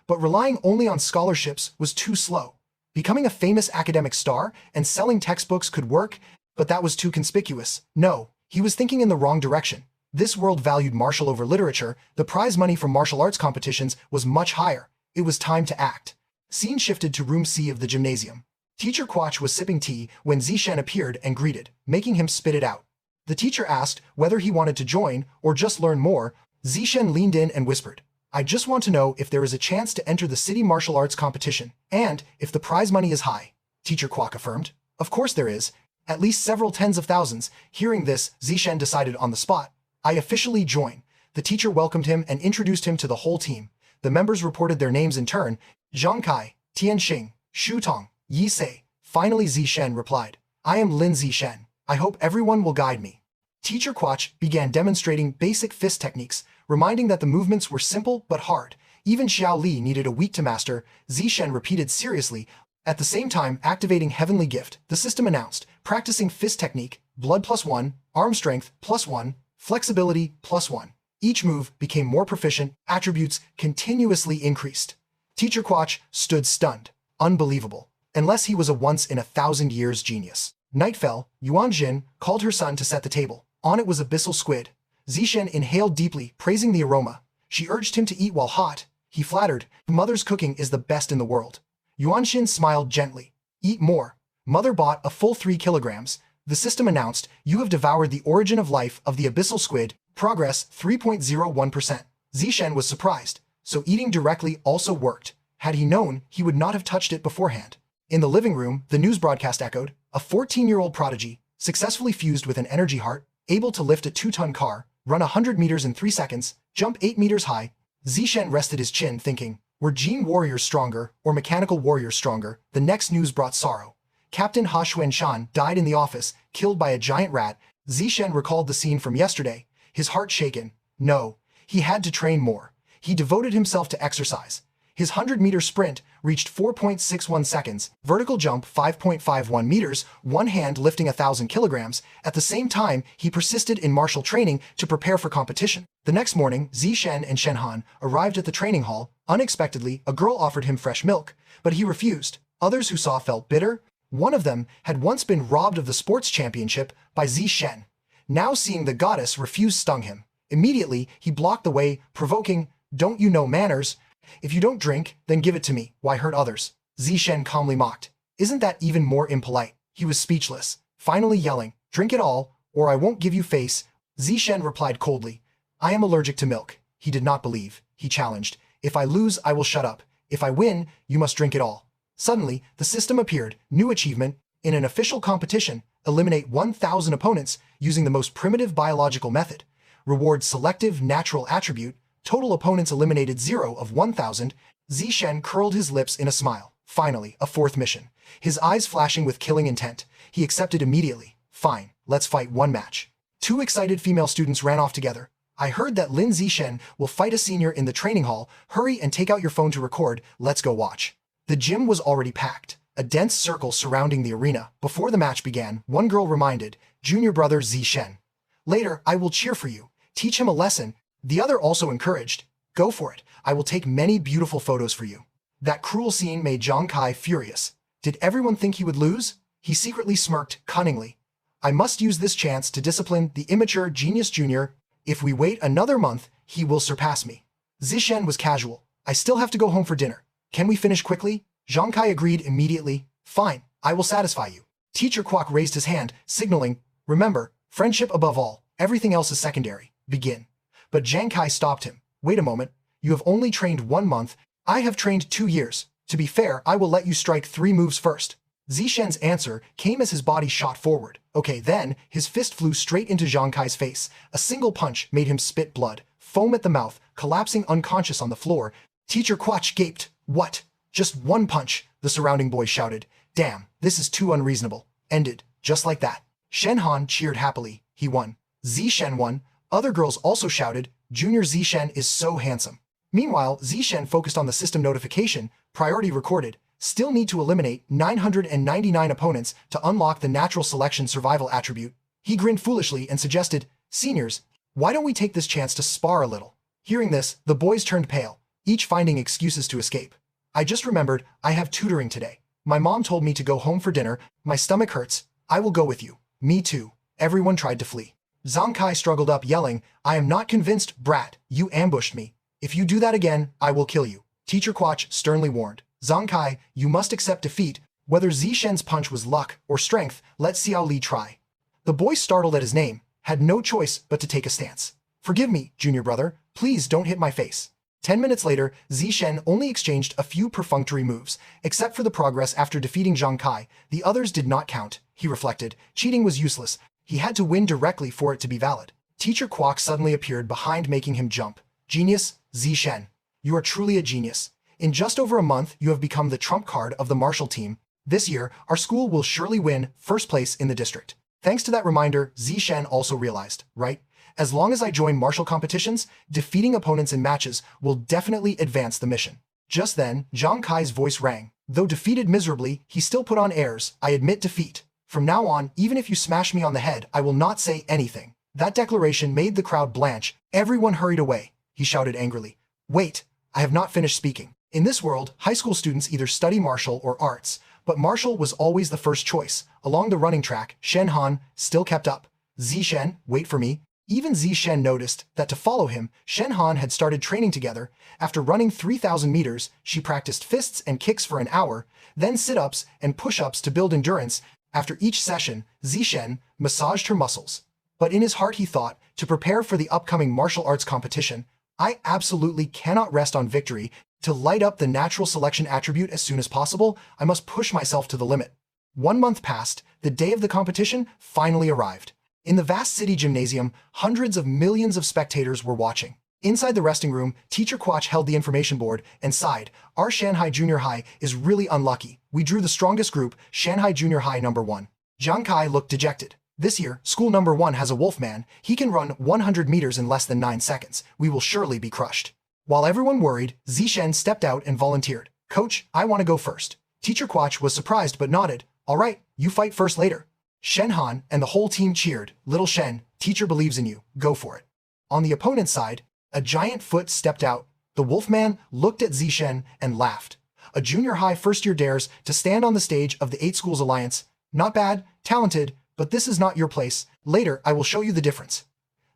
S1: But relying only on scholarships was too slow. Becoming a famous academic star and selling textbooks could work, but that was too conspicuous. No, he was thinking in the wrong direction. This world valued martial over literature. The prize money from martial arts competitions was much higher. It was time to act. Scene shifted to room C of the gymnasium. Teacher Quach was sipping tea when Zishen appeared and greeted, making him spit it out. The teacher asked whether he wanted to join or just learn more. Zishen leaned in and whispered, I just want to know if there is a chance to enter the city martial arts competition, and if the prize money is high. Teacher Quach affirmed. Of course there is. At least several tens of thousands. Hearing this, Zishen decided on the spot. I officially join. The teacher welcomed him and introduced him to the whole team. The members reported their names in turn. Zhang Kai, Tian Xing, Shu Tong, Yi Sei. Finally Zishen replied, I am Lin Zishen. I hope everyone will guide me. Teacher Quach began demonstrating basic fist techniques, reminding that the movements were simple but hard. Even Xiao Li needed a week to master. Zishen repeated seriously, at the same time activating Heavenly Gift. The system announced, practicing fist technique, blood +1, arm strength +1, flexibility +1. Each move became more proficient, attributes continuously increased. Teacher Quach stood stunned. Unbelievable. Unless he was a once-in-a-thousand-years genius. Night fell. Yuan Jin called her son to set the table. On it was abyssal squid. Zishen inhaled deeply, praising the aroma. She urged him to eat while hot. He flattered, Mother's cooking is the best in the world. Yuan Xin smiled gently. Eat more. Mother bought a full 3 kilograms. The system announced, you have devoured the origin of life of the abyssal squid. Progress 3.01%. Zishen was surprised, so eating directly also worked. Had he known, he would not have touched it beforehand. In the living room, the news broadcast echoed, a 14-year-old prodigy, successfully fused with an energy heart, able to lift a 2-ton car, run 100 meters in 3 seconds, jump 8 meters high. Zishen rested his chin, thinking, were gene warriors stronger or mechanical warriors stronger? The next news brought sorrow. Captain Ha Xuanshan died in the office, killed by a giant rat. Zishen recalled the scene from yesterday, his heart shaken. No, he had to train more. He devoted himself to exercise. His 100-meter sprint reached 4.61 seconds, vertical jump 5.51 meters, one hand lifting 1,000 kilograms. At the same time, he persisted in martial training to prepare for competition. The next morning, Zishen and Shenhan arrived at the training hall. Unexpectedly, a girl offered him fresh milk, but he refused. Others who saw felt bitter. One of them had once been robbed of the sports championship by Zishen. Now seeing the goddess refuse stung him. Immediately, he blocked the way, provoking, "Don't you know manners? If you don't drink, then give it to me. Why hurt others?" Zishen calmly mocked. "Isn't that even more impolite?" He was speechless, finally yelling, "Drink it all, or I won't give you face." Zishen replied coldly, "I am allergic to milk." He did not believe. He challenged, "If I lose, I will shut up. If I win, you must drink it all." Suddenly, the system appeared. New achievement. In an official competition, eliminate 1,000 opponents using the most primitive biological method. Reward selective natural attribute. Total opponents eliminated 0 of 1,000. Zishen curled his lips in a smile. Finally, a fourth mission. His eyes flashing with killing intent. He accepted immediately. "Fine, let's fight one match." Two excited female students ran off together. "I heard that Lin Zishen will fight a senior in the training hall. Hurry and take out your phone to record. Let's go watch." The gym was already packed, a dense circle surrounding the arena. Before the match began, one girl reminded, "Junior brother Zishen. Later, I will cheer for you. Teach him a lesson." The other also encouraged, "Go for it. I will take many beautiful photos for you." That cruel scene made Zhang Kai furious. Did everyone think he would lose? He secretly smirked cunningly. "I must use this chance to discipline the immature genius junior. If we wait another month, he will surpass me." Zishen was casual. "I still have to go home for dinner. Can we finish quickly?" Zhang Kai agreed immediately. "Fine, I will satisfy you." Teacher Kwok raised his hand, signaling, "Remember, friendship above all. Everything else is secondary. Begin." But Zhang Kai stopped him. "Wait a moment. You have only trained 1 month. I have trained 2 years. To be fair, I will let you strike 3 moves first." Zishen's answer came as his body shot forward. Okay, then, his fist flew straight into Zhang Kai's face. A single punch made him spit blood, foam at the mouth, collapsing unconscious on the floor. Teacher Kwok gaped. "What? Just 1 punch?" the surrounding boys shouted. "Damn, this is too unreasonable." Ended, just like that. Shenhan cheered happily. He won. Zishen won. Other girls also shouted, "Junior Zishen is so handsome." Meanwhile, Zishen focused on the system notification, priority recorded, still need to eliminate 999 opponents to unlock the natural selection survival attribute. He grinned foolishly and suggested, "Seniors, why don't we take this chance to spar a little?" Hearing this, the boys turned pale, each finding excuses to escape. "I just remembered, I have tutoring today. My mom told me to go home for dinner. My stomach hurts. I will go with you." "Me too." Everyone tried to flee. Zhang Kai struggled up, yelling, "I am not convinced, brat. You ambushed me. If you do that again, I will kill you." Teacher Kwok sternly warned, "Zhang Kai, you must accept defeat. Whether Zishen's punch was luck or strength, let Xiao Li try." The boy, startled at his name, had no choice but to take a stance. "Forgive me, junior brother. Please don't hit my face." 10 minutes later, Zishen only exchanged a few perfunctory moves. Except for the progress after defeating Zhang Kai, the others did not count. He reflected. Cheating was useless. He had to win directly for it to be valid. Teacher Kwok suddenly appeared behind, making him jump. "Genius, Zishen. You are truly a genius. In just over a month, you have become the trump card of the martial team. This year, our school will surely win first place in the district." Thanks to that reminder, Zishen also realized, right? As long as I join martial competitions, defeating opponents in matches will definitely advance the mission. Just then, Zhang Kai's voice rang. Though defeated miserably, he still put on airs. "I admit defeat. From now on, even if you smash me on the head, I will not say anything." That declaration made the crowd blanch. Everyone hurried away. He shouted angrily, "Wait, I have not finished speaking." In this world, high school students either study martial or arts, but martial was always the first choice. Along the running track, Shenhan still kept up. "Zishen, wait for me." Even Zishen noticed that to follow him, Shenhan had started training together. After running 3,000 meters, she practiced fists and kicks for an hour, then sit-ups and push-ups to build endurance. After each session, Zishen massaged her muscles. But in his heart he thought, to prepare for the upcoming martial arts competition, I absolutely cannot rest on victory. To light up the natural selection attribute as soon as possible, I must push myself to the limit. 1 month passed. The day of the competition finally arrived. In the vast city gymnasium, hundreds of millions of spectators were watching. Inside the resting room, Teacher Kwok held the information board and sighed. "Our Shanghai Junior High is really unlucky. We drew the strongest group, Shanghai Junior High number 1. Zhang Kai looked dejected. "This year, school number 1 has a wolf man. He can run 100 meters in less than 9 seconds. We will surely be crushed." While everyone worried, Zishen stepped out and volunteered. Coach, I want to go first. Teacher Quach was surprised but nodded. All right, you fight first later. Shenhan and the whole team cheered. Little Shen, teacher believes in you. Go for it. On the opponent's side, a giant foot stepped out. The Wolfman looked at Zishen and laughed. A junior high first-year dares to stand on the stage of the 8 Schools Alliance. Not bad, talented, but this is not your place. Later, I will show you the difference.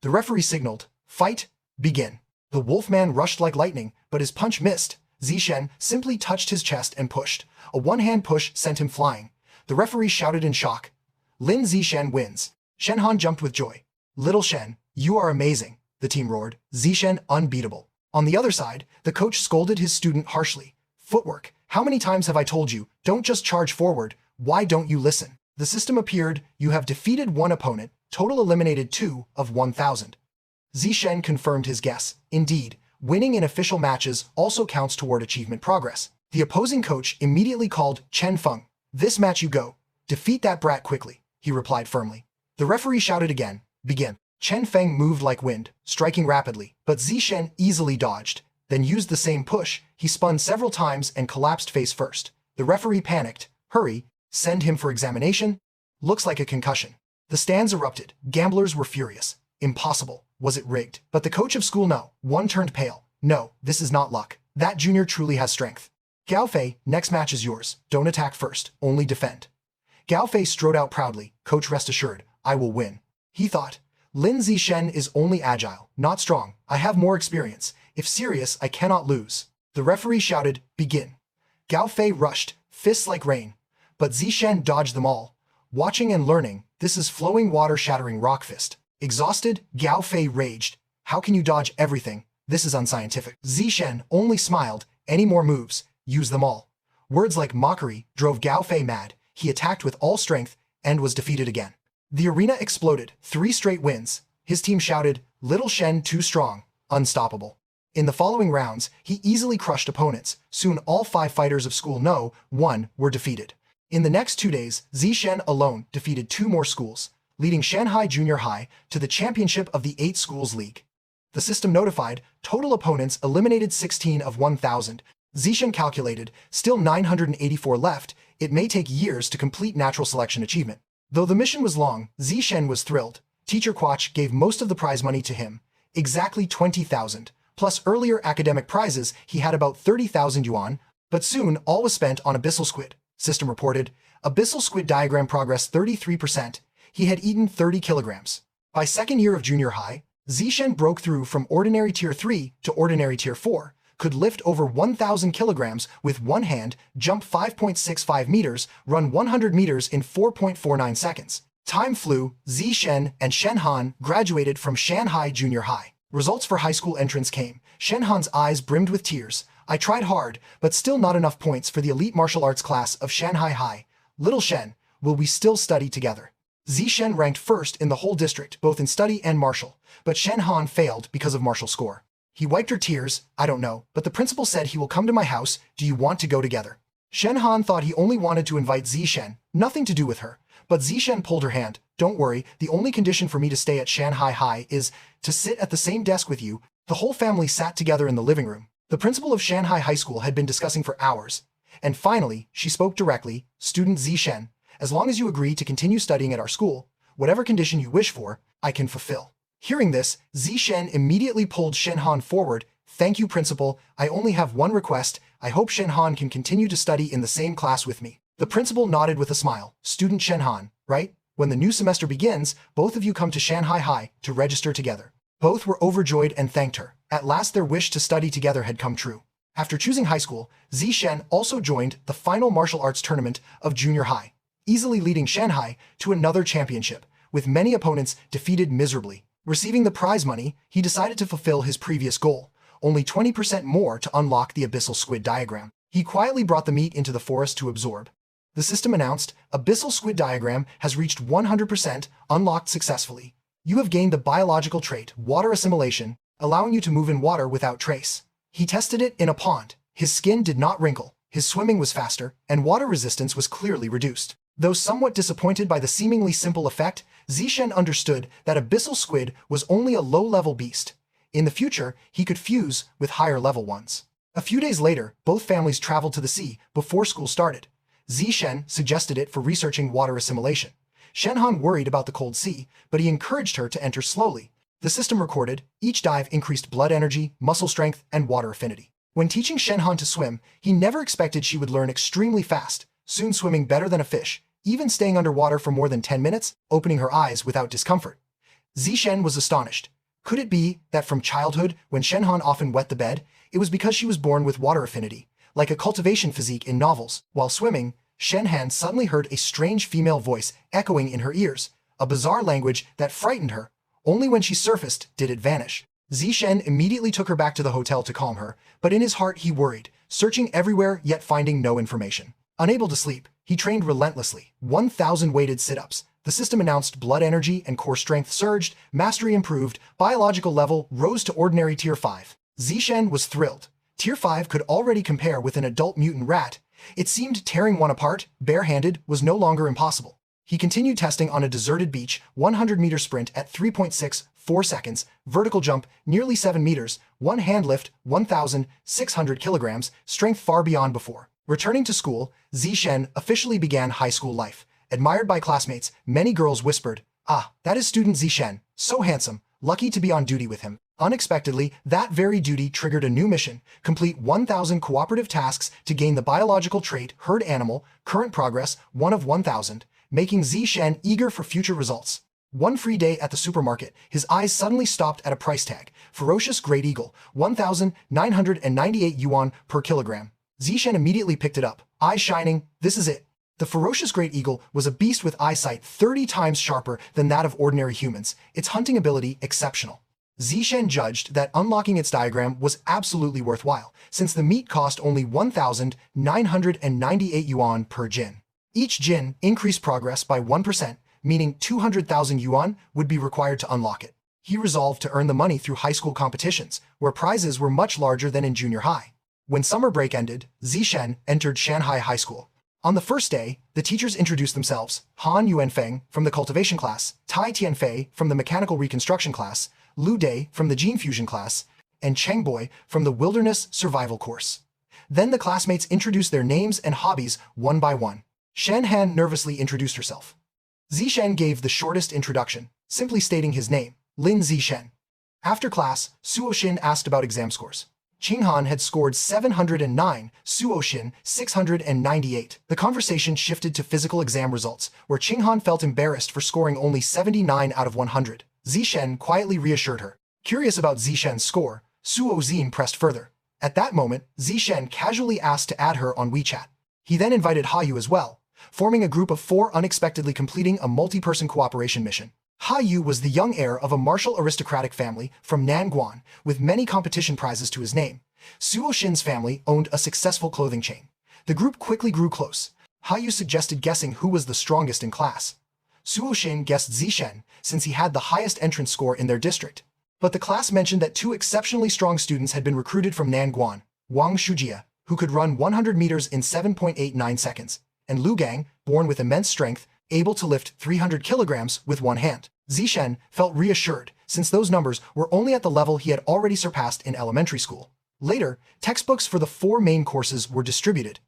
S1: The referee signaled. Fight, begin. The Wolfman rushed like lightning, but his punch missed. Zishen simply touched his chest and pushed. A one-hand push sent him flying. The referee shouted in shock. Lin Zishen wins. Shenhan jumped with joy. Little Shen, you are amazing, the team roared. Zishen unbeatable. On the other side, the coach scolded his student harshly. Footwork, how many times have I told you, don't just charge forward, why don't you listen? The system appeared, you have defeated 1 opponent, total eliminated 2 of 1,000. Zishen confirmed his guess. Indeed, winning in official matches also counts toward achievement progress. The opposing coach immediately called Chen Feng. This match you go. Defeat that brat quickly, he replied firmly. The referee shouted again. Begin. Chen Feng moved like wind, striking rapidly, but Zishen easily dodged, then used the same push. He spun several times and collapsed face first. The referee panicked. Hurry, send him for examination. Looks like a concussion. The stands erupted. Gamblers were furious. Impossible. Was it rigged? But the coach of school no. One turned pale. No, this is not luck. That junior truly has strength. Gao Fei, next match is yours. Don't attack first, only defend. Gao Fei strode out proudly. Coach, rest assured, I will win. He thought. Lin Zishen is only agile, not strong. I have more experience. If serious, I cannot lose. The referee shouted, begin. Gao Fei rushed, fists like rain. But Zishen dodged them all. Watching and learning, this is flowing water shattering rock fist. Exhausted, Gao Fei raged. How can you dodge everything? This is unscientific. Zishen only smiled. Any more moves, use them all. Words like mockery drove Gao Fei mad. He attacked with all strength and was defeated again. The arena exploded. 3 straight wins. His team shouted, Little Shen too strong, unstoppable. In the following rounds, he easily crushed opponents. Soon all 5 fighters of School No. 1 were defeated. In the next 2 days, Zishen alone defeated 2 more schools, leading Shanghai Junior High to the championship of the 8 Schools League. The system notified, total opponents eliminated 16 of 1,000. Zishen calculated, still 984 left. It may take years to complete natural selection achievement. Though the mission was long, Zishen was thrilled. Teacher Quach gave most of the prize money to him, exactly 20,000. Plus earlier academic prizes, he had about 30,000 yuan, but soon all was spent on Abyssal Squid. System reported, Abyssal Squid diagram progress 33%. He had eaten 30 kilograms. By second year of junior high, Zishen broke through from ordinary tier 3 to ordinary tier 4, could lift over 1,000 kilograms with one hand, jump 5.65 meters, run 100 meters in 4.49 seconds. Time flew. Zishen and Shenhan graduated from Shanghai Junior High. Results for high school entrance came. Shenhan's eyes brimmed with tears. I tried hard, but still not enough points for the elite martial arts class of Shanghai High. Little Shen, will we still study together? Zishen ranked first in the whole district, both in study and martial, but Shenhan failed because of martial score. He wiped her tears. I don't know, but the principal said he will come to my house. Do you want to go together? Shenhan thought he only wanted to invite Zishen, nothing to do with her. But Zishen pulled her hand. Don't worry, the only condition for me to stay at Shanghai High is to sit at the same desk with you. The whole family sat together in the living room. The principal of Shanghai High School had been discussing for hours. And finally, she spoke directly. Student Zishen, as long as you agree to continue studying at our school, whatever condition you wish for, I can fulfill. Hearing this, Zishen immediately pulled Shenhan forward. Thank you, principal. I only have one request. I hope Shenhan can continue to study in the same class with me. The principal nodded with a smile. Student Shenhan, right? When the new semester begins, both of you come to Shanghai High to register together. Both were overjoyed and thanked her. At last their wish to study together had come true. After choosing high school, Zishen also joined the final martial arts tournament of junior high, easily leading Shanghai to another championship, with many opponents defeated miserably. Receiving the prize money, he decided to fulfill his previous goal, only 20% more to unlock the Abyssal Squid diagram. He quietly brought the meat into the forest to absorb. The system announced, Abyssal Squid diagram has reached 100%, unlocked successfully. You have gained the biological trait, water assimilation, allowing you to move in water without trace. He tested it in a pond. His skin did not wrinkle, his swimming was faster, and water resistance was clearly reduced. Though somewhat disappointed by the seemingly simple effect, Zishen understood that Abyssal Squid was only a low-level beast. In the future, he could fuse with higher level ones. A few days later, both families traveled to the sea before school started. Zishen suggested it for researching water assimilation. Shenhan worried about the cold sea, but he encouraged her to enter slowly. The system recorded, each dive increased blood energy, muscle strength, and water affinity. When teaching Shenhan to swim, he never expected she would learn extremely fast, soon swimming better than a fish, even staying underwater for more than 10 minutes, opening her eyes without discomfort. Zishen was astonished. Could it be that from childhood, when Shenhan often wet the bed, it was because she was born with water affinity, like a cultivation physique in novels? While swimming, Shenhan suddenly heard a strange female voice echoing in her ears, a bizarre language that frightened her. Only when she surfaced did it vanish. Zishen immediately took her back to the hotel to calm her, but in his heart he worried, searching everywhere yet finding no information. Unable to sleep, he trained relentlessly. 1,000 weighted sit-ups. The system announced blood energy and core strength surged, mastery improved, biological level rose to ordinary Tier 5. Zishen was thrilled. Tier 5 could already compare with an adult mutant rat. It seemed tearing one apart, barehanded, was no longer impossible. He continued testing on a deserted beach, 100-meter sprint at 3.64 seconds, vertical jump, nearly 7 meters, one hand lift, 1,600 kilograms, strength far beyond before. Returning to school, Zishen officially began high school life. Admired by classmates, many girls whispered, "Ah, that is student Zishen, so handsome, lucky to be on duty with him." Unexpectedly, that very duty triggered a new mission: complete 1,000 cooperative tasks to gain the biological trait herd animal, current progress, 1 of 1,000, making Zishen eager for future results. One free day at the supermarket, his eyes suddenly stopped at a price tag: ferocious great eagle, 1,998 yuan per kilogram. Zishen immediately picked it up, eyes shining. This is it. The ferocious great eagle was a beast with eyesight 30 times sharper than that of ordinary humans, its hunting ability exceptional. Zishen judged that unlocking its diagram was absolutely worthwhile, since the meat cost only 1,998 yuan per jin. Each jin increased progress by 1%, meaning 200,000 yuan would be required to unlock it. He resolved to earn the money through high school competitions, where prizes were much larger than in junior high. When summer break ended, Zishen entered Shanghai High School. On the first day, the teachers introduced themselves: Han Yuanfeng from the cultivation class, Tai Tianfei from the mechanical reconstruction class, Lu Dai from the gene fusion class, and Cheng Boy from the wilderness survival course. Then the classmates introduced their names and hobbies one by one. Shenhan nervously introduced herself. Zishen gave the shortest introduction, simply stating his name, Lin Zishen. After class, Suoshin asked about exam scores. Qinghan had scored 709, Suoshin 698. The conversation shifted to physical exam results, where Qinghan felt embarrassed for scoring only 79 out of 100. Zishen quietly reassured her. Curious about Zishen's score, Suozin pressed further. At that moment, Zishen casually asked to add her on WeChat. He then invited Hayu as well, forming a group of 4 unexpectedly completing a multi-person cooperation mission. Hayu was the young heir of a martial aristocratic family from Nanguan, with many competition prizes to his name. Suoshin's family owned a successful clothing chain. The group quickly grew close. Hayu suggested guessing who was the strongest in class. Suoshin guessed Zishen, since he had the highest entrance score in their district. But the class mentioned that 2 exceptionally strong students had been recruited from Nanguan: Wang Shujia, who could run 100 meters in 7.89 seconds, and Lu Gang, born with immense strength, able to lift 300 kilograms with one hand. Zishen felt reassured, since those numbers were only at the level he had already surpassed in elementary school. Later, textbooks for the 4 main courses were distributed.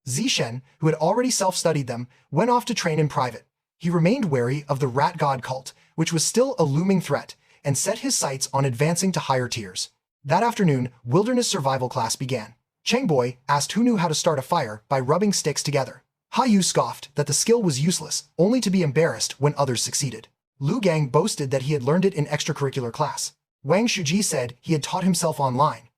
S1: Zishen, who had already self-studied them, went off to train in private. He remained wary of the rat god cult, which was still a looming threat, and set his sights on advancing to higher tiers. That afternoon, wilderness survival class began. Cheng Boy asked who knew how to start a fire by rubbing sticks together. Hayu scoffed that the skill was useless, only to be embarrassed when others succeeded. Lu Gang boasted that he had learned it in extracurricular class. Wang Shuji said he had taught himself online.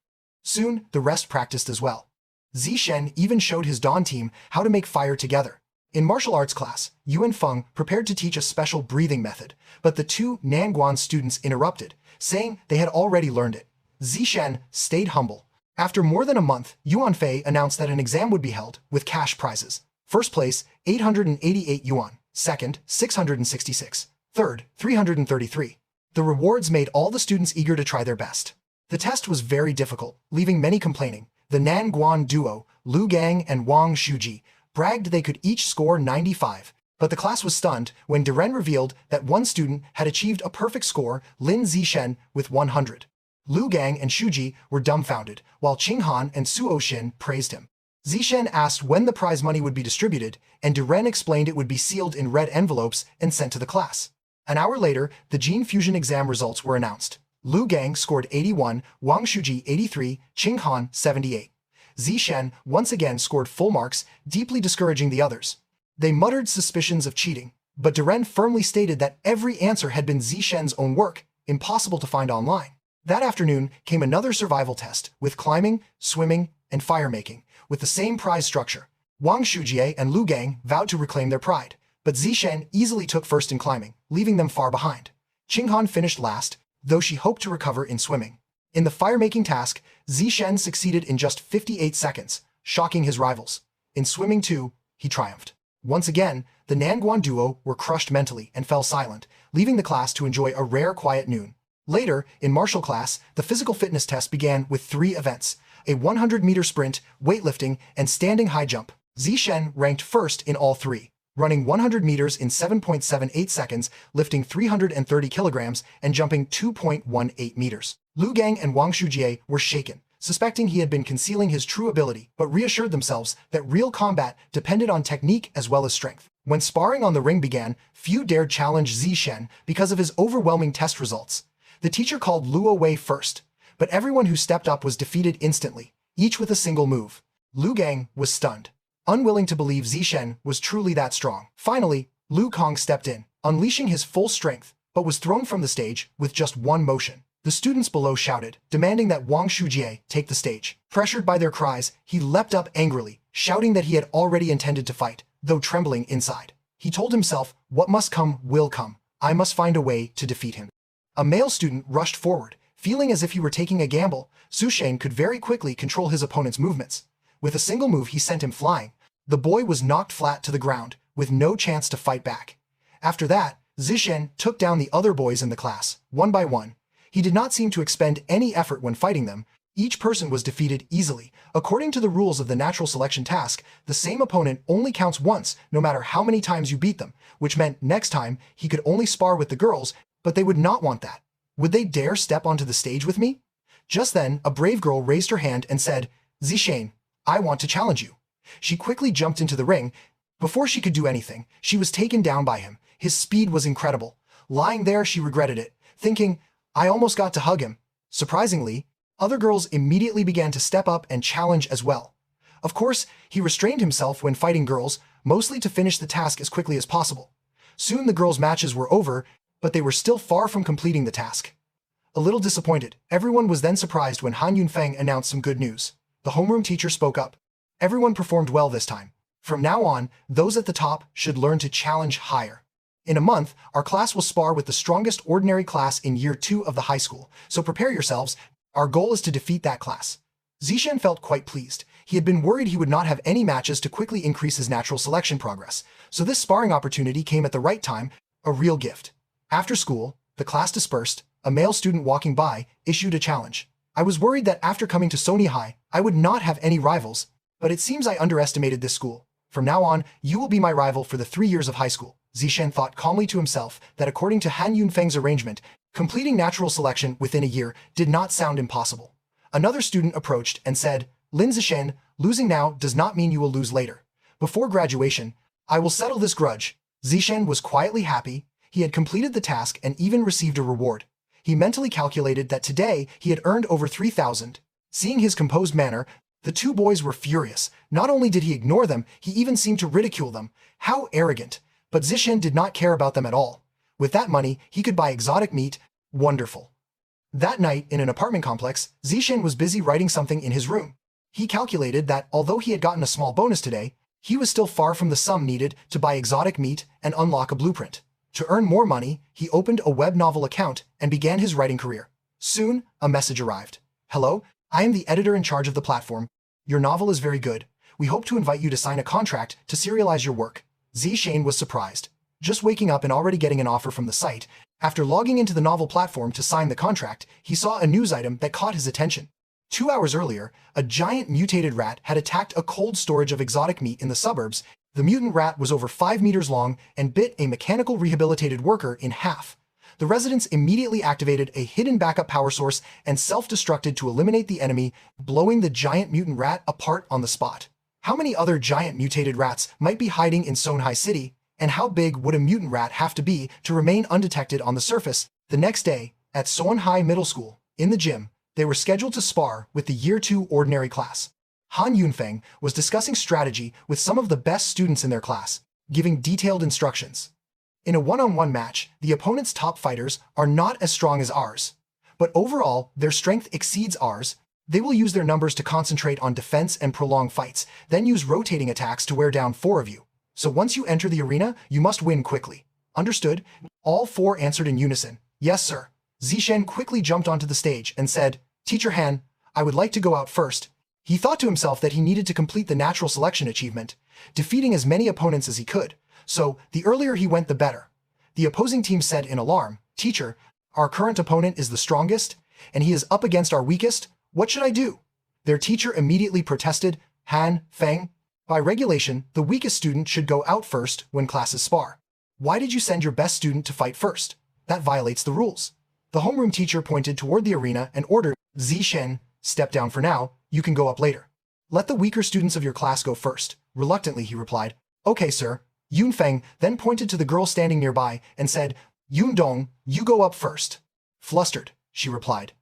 S1: Soon, the rest practiced as well. Zishen even showed his Dawn team how to make fire together. In martial arts class, Yuan Feng prepared to teach a special breathing method, but the 2 Nanguan students interrupted, saying they had already learned it. Zishen stayed humble. After more than a month, Yuan Fei announced that an exam would be held, with cash prizes. First place, 888 yuan. Second, 666. Third, 333. The rewards made all the students eager to try their best. The test was very difficult, leaving many complaining. The Nanguan duo, Lu Gang and Wang Shuji, bragged they could each score 95, but the class was stunned when Diren revealed that one student had achieved a perfect score, Lin Zishen, with 100. Lu Gang and Shuji were dumbfounded, while Qinghan and Suo Xin praised him. Zishen asked when the prize money would be distributed, and Duren explained it would be sealed in red envelopes and sent to the class. An hour later, the gene fusion exam results were announced. Lu Gang scored 81, Wang Shuji 83, Qinghan 78. Zishen once again scored full marks, deeply discouraging the others. They muttered suspicions of cheating, but Duren firmly stated that every answer had been Zishen's own work, impossible to find online. That afternoon came another survival test, with climbing, swimming, and fire-making, with the same prize structure. Wang Shujie and Lu Gang vowed to reclaim their pride, but Zishen easily took first in climbing, leaving them far behind. Qinghan finished last, though she hoped to recover in swimming. In the fire-making task, Zishen succeeded in just 58 seconds, shocking his rivals. In swimming too, he triumphed. Once again, the Nanguan duo were crushed mentally and fell silent, leaving the class to enjoy a rare quiet noon. Later, in martial class, the physical fitness test began with 3 events: a 100-meter sprint, weightlifting, and standing high jump. Zishen ranked first in all 3, running 100 meters in 7.78 seconds, lifting 330 kilograms, and jumping 2.18 meters. Lu Gang and Wang Shujie were shaken, suspecting he had been concealing his true ability, but reassured themselves that real combat depended on technique as well as strength. When sparring on the ring began, few dared challenge Zishen because of his overwhelming test results. The teacher called Luo Wei first, but everyone who stepped up was defeated instantly, each with a single move. Lu Gang was stunned, unwilling to believe Zishen was truly that strong. Finally, Lu Kong stepped in, unleashing his full strength, but was thrown from the stage with just one motion. The students below shouted, demanding that Wang Shujie take the stage. Pressured by their cries, he leapt up angrily, shouting that he had already intended to fight, though trembling inside. He told himself, what must come will come. I must find a way to defeat him. A male student rushed forward, feeling as if he were taking a gamble. Su Shane could very quickly control his opponent's movements. With a single move he sent him flying. The boy was knocked flat to the ground, with no chance to fight back. After that, Zishen took down the other boys in the class, one by one. He did not seem to expend any effort when fighting them. Each person was defeated easily. According to the rules of the natural selection task, the same opponent only counts once, no matter how many times you beat them, which meant next time he could only spar with the girls, but they would not want that. Would they dare step onto the stage with me? Just then, a brave girl raised her hand and said, Zishen, I want to challenge you. She quickly jumped into the ring. Before she could do anything, she was taken down by him. His speed was incredible. Lying there, she regretted it, thinking, I almost got to hug him. Surprisingly, other girls immediately began to step up and challenge as well. Of course, he restrained himself when fighting girls, mostly to finish the task as quickly as possible. Soon the girls' matches were over, but they were still far from completing the task. A little disappointed, everyone was then surprised when Han Yunfeng announced some good news. The homeroom teacher spoke up. Everyone performed well this time. From now on, those at the top should learn to challenge higher. In a month, our class will spar with the strongest ordinary class in year 2 of the high school, so prepare yourselves. Our goal is to defeat that class. Zishen felt quite pleased. He had been worried he would not have any matches to quickly increase his natural selection progress, so this sparring opportunity came at the right time, a real gift. After school, the class dispersed. A male student walking by issued a challenge. I was worried that after coming to Sony High, I would not have any rivals, but it seems I underestimated this school. From now on, you will be my rival for the 3 years of high school. Zishen thought calmly to himself that according to Han Yunfeng's arrangement, completing natural selection within a year did not sound impossible. Another student approached and said, Lin Zishen, losing now does not mean you will lose later. Before graduation, I will settle this grudge. Zishen was quietly happy. He had completed the task and even received a reward. He mentally calculated that today he had earned over 3,000. Seeing his composed manner, the 2 boys were furious. Not only did he ignore them, he even seemed to ridicule them. How arrogant! But Zishen did not care about them at all. With that money, he could buy exotic meat. Wonderful. That night, in an apartment complex, Zishen was busy writing something in his room. He calculated that, although he had gotten a small bonus today, he was still far from the sum needed to buy exotic meat and unlock a blueprint. To earn more money, he opened a web novel account and began his writing career. Soon, a message arrived. Hello, I am the editor in charge of the platform. Your novel is very good. We hope to invite you to sign a contract to serialize your work. Zishen was surprised. Just waking up and already getting an offer from the site, after logging into the novel platform to sign the contract, he saw a news item that caught his attention. 2 hours earlier, a giant mutated rat had attacked a cold storage of exotic meat in the suburbs. The mutant rat was over 5 meters long and bit a mechanical rehabilitated worker in half. The residents immediately activated a hidden backup power source and self-destructed to eliminate the enemy, blowing the giant mutant rat apart on the spot. How many other giant mutated rats might be hiding in Songhai City, and how big would a mutant rat have to be to remain undetected on the surface? The next day, at Songhai Middle School, in the gym, they were scheduled to spar with the Year 2 ordinary class. Han Yunfeng was discussing strategy with some of the best students in their class, giving detailed instructions. In a one-on-one match, the opponent's top fighters are not as strong as ours, but overall, their strength exceeds ours. They will use their numbers to concentrate on defense and prolong fights, then use rotating attacks to wear down 4 of you. So once you enter the arena, you must win quickly. Understood? All 4 answered in unison. Yes, sir. Zishen quickly jumped onto the stage and said, Teacher Han, I would like to go out first. He thought to himself that he needed to complete the natural selection achievement, defeating as many opponents as he could. So, the earlier he went, the better. The opposing team said in alarm, Teacher, our current opponent is the strongest, and he is up against our weakest. What should I do? Their teacher immediately protested, Han, Feng. By regulation, the weakest student should go out first when classes spar. Why did you send your best student to fight first? That violates the rules. The homeroom teacher pointed toward the arena and ordered, Zishen, step down for now, you can go up later. Let the weaker students of your class go first. Reluctantly, he replied, Okay, sir. Yunfeng then pointed to the girl standing nearby and said, Yundong, you go up first. Flustered, she replied.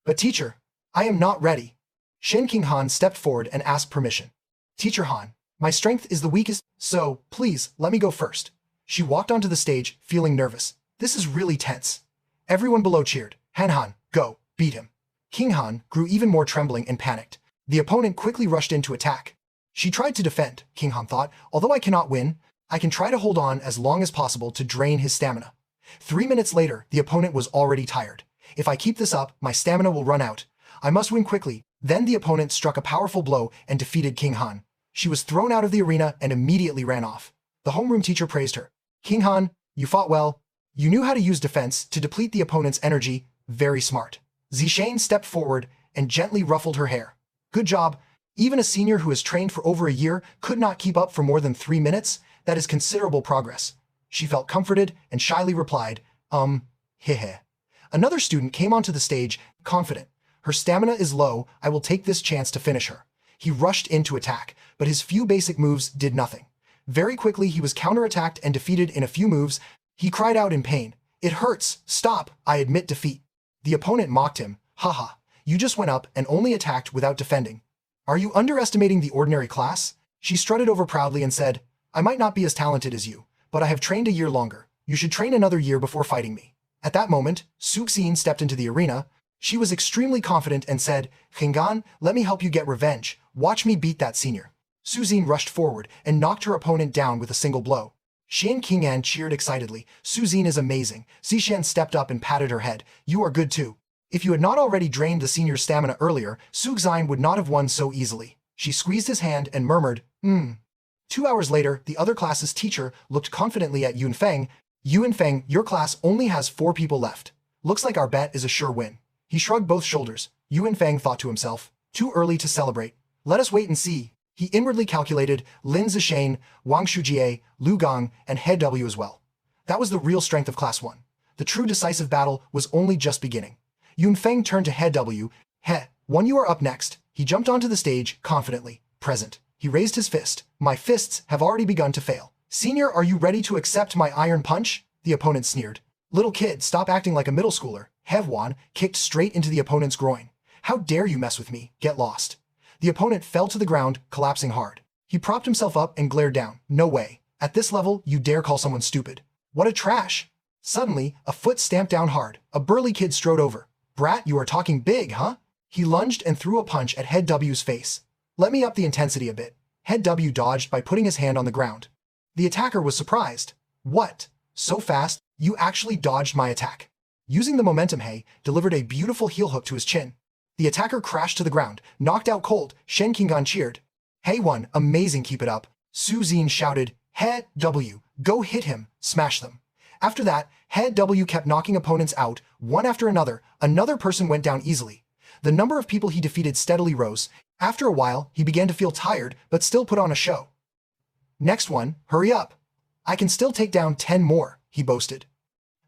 S1: But teacher, I am not ready. Shen King Han stepped forward and asked permission. Teacher Han, my strength is the weakest, so please let me go first. She walked onto the stage, feeling nervous. This is really tense. Everyone below cheered. Han, go, beat him. King Han grew even more trembling and panicked. The opponent quickly rushed in to attack. She tried to defend, King Han thought. Although I cannot win, I can try to hold on as long as possible to drain his stamina. 3 minutes later, the opponent was already tired. If I keep this up, my stamina will run out. I must win quickly. Then the opponent struck a powerful blow and defeated King Han. She was thrown out of the arena and immediately ran off. The homeroom teacher praised her. King Han, you fought well. You knew how to use defense to deplete the opponent's energy. Very smart. Zishen stepped forward and gently ruffled her hair. Good job. Even a senior who has trained for over a year could not keep up for more than 3 minutes. That is considerable progress. She felt comforted and shyly replied, heh. Another student came onto the stage, confident. Her stamina is low, I will take this chance to finish her. He rushed in to attack, but his few basic moves did nothing. Very quickly he was counterattacked and defeated in a few moves. He cried out in pain. It hurts, stop, I admit defeat. The opponent mocked him, haha, you just went up and only attacked without defending. Are you underestimating the ordinary class? She strutted over proudly and said, I might not be as talented as you, but I have trained a year longer. You should train another year before fighting me. At that moment, Suxin stepped into the arena. She was extremely confident and said, Khingan, let me help you get revenge. Watch me beat that senior. Suzine rushed forward and knocked her opponent down with a single blow. Shan Qing'an cheered excitedly. Suzine is amazing. Zishan stepped up and patted her head. You are good too. If you had not already drained the senior's stamina earlier, Suxine would not have won so easily. She squeezed his hand and murmured, 2 hours later, the other class's teacher looked confidently at Yunfeng. Yunfeng, your class only has 4 people left. Looks like our bet is a sure win. He shrugged both shoulders. Yunfeng thought to himself, too early to celebrate. Let us wait and see. He inwardly calculated Lin Zishane, Wang Shujie, Lu Gong, and He W as well. That was the real strength of Class 1. The true decisive battle was only just beginning. Yunfeng turned to He W. He, one you are up next. He jumped onto the stage, confidently. Present. He raised his fist. My fists have already begun to fail. Senior, are you ready to accept my iron punch? The opponent sneered. Little kid, stop acting like a middle schooler. Hevwan kicked straight into the opponent's groin. How dare you mess with me? Get lost. The opponent fell to the ground, collapsing hard. He propped himself up and glared down. No way. At this level, you dare call someone stupid. What a trash. Suddenly, a foot stamped down hard. A burly kid strode over. Brat, you are talking big, huh? He lunged and threw a punch at Head W's face. Let me up the intensity a bit. Head W dodged by putting his hand on the ground. The attacker was surprised. What? So fast, you actually dodged my attack. Using the momentum, He delivered a beautiful heel hook to his chin. The attacker crashed to the ground, knocked out cold. Shen Qing'an cheered. He won, amazing, keep it up. Su Zine shouted, He W, go hit him, smash them. After that, He W kept knocking opponents out, one after another. Another person went down easily. The number of people he defeated steadily rose. After a while, he began to feel tired, but still put on a show. Next one, hurry up. I can still take down 10 more, he boasted.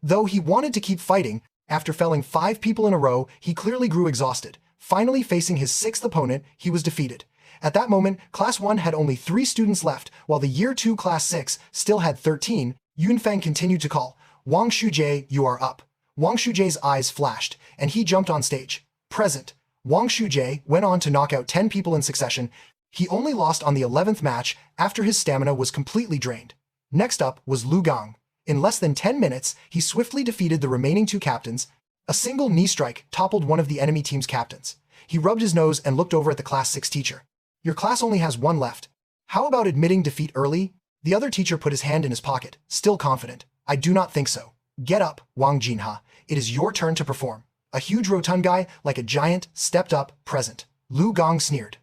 S1: Though he wanted to keep fighting, after felling 5 people in a row, he clearly grew exhausted. Finally facing his 6th opponent, he was defeated. At that moment, Class 1 had only 3 students left, while the Year 2 Class 6 still had 13. Yunfeng continued to call, "Wang Shujie, you are up." Wang Shujie's eyes flashed, and he jumped on stage. Present. Wang Shujie went on to knock out 10 people in succession. He only lost on the 11th match after his stamina was completely drained. Next up was Lu Gang. In less than 10 minutes, he swiftly defeated the remaining 2 captains. A single knee strike toppled one of the enemy team's captains. He rubbed his nose and looked over at the Class 6 teacher. "Your class only has 1 left. How about admitting defeat early?" The other teacher put his hand in his pocket, still confident. "I do not think so. Get up, Wang Jinha. It is your turn to perform." A huge rotund guy, like a giant, stepped up, present. Lu Gang sneered.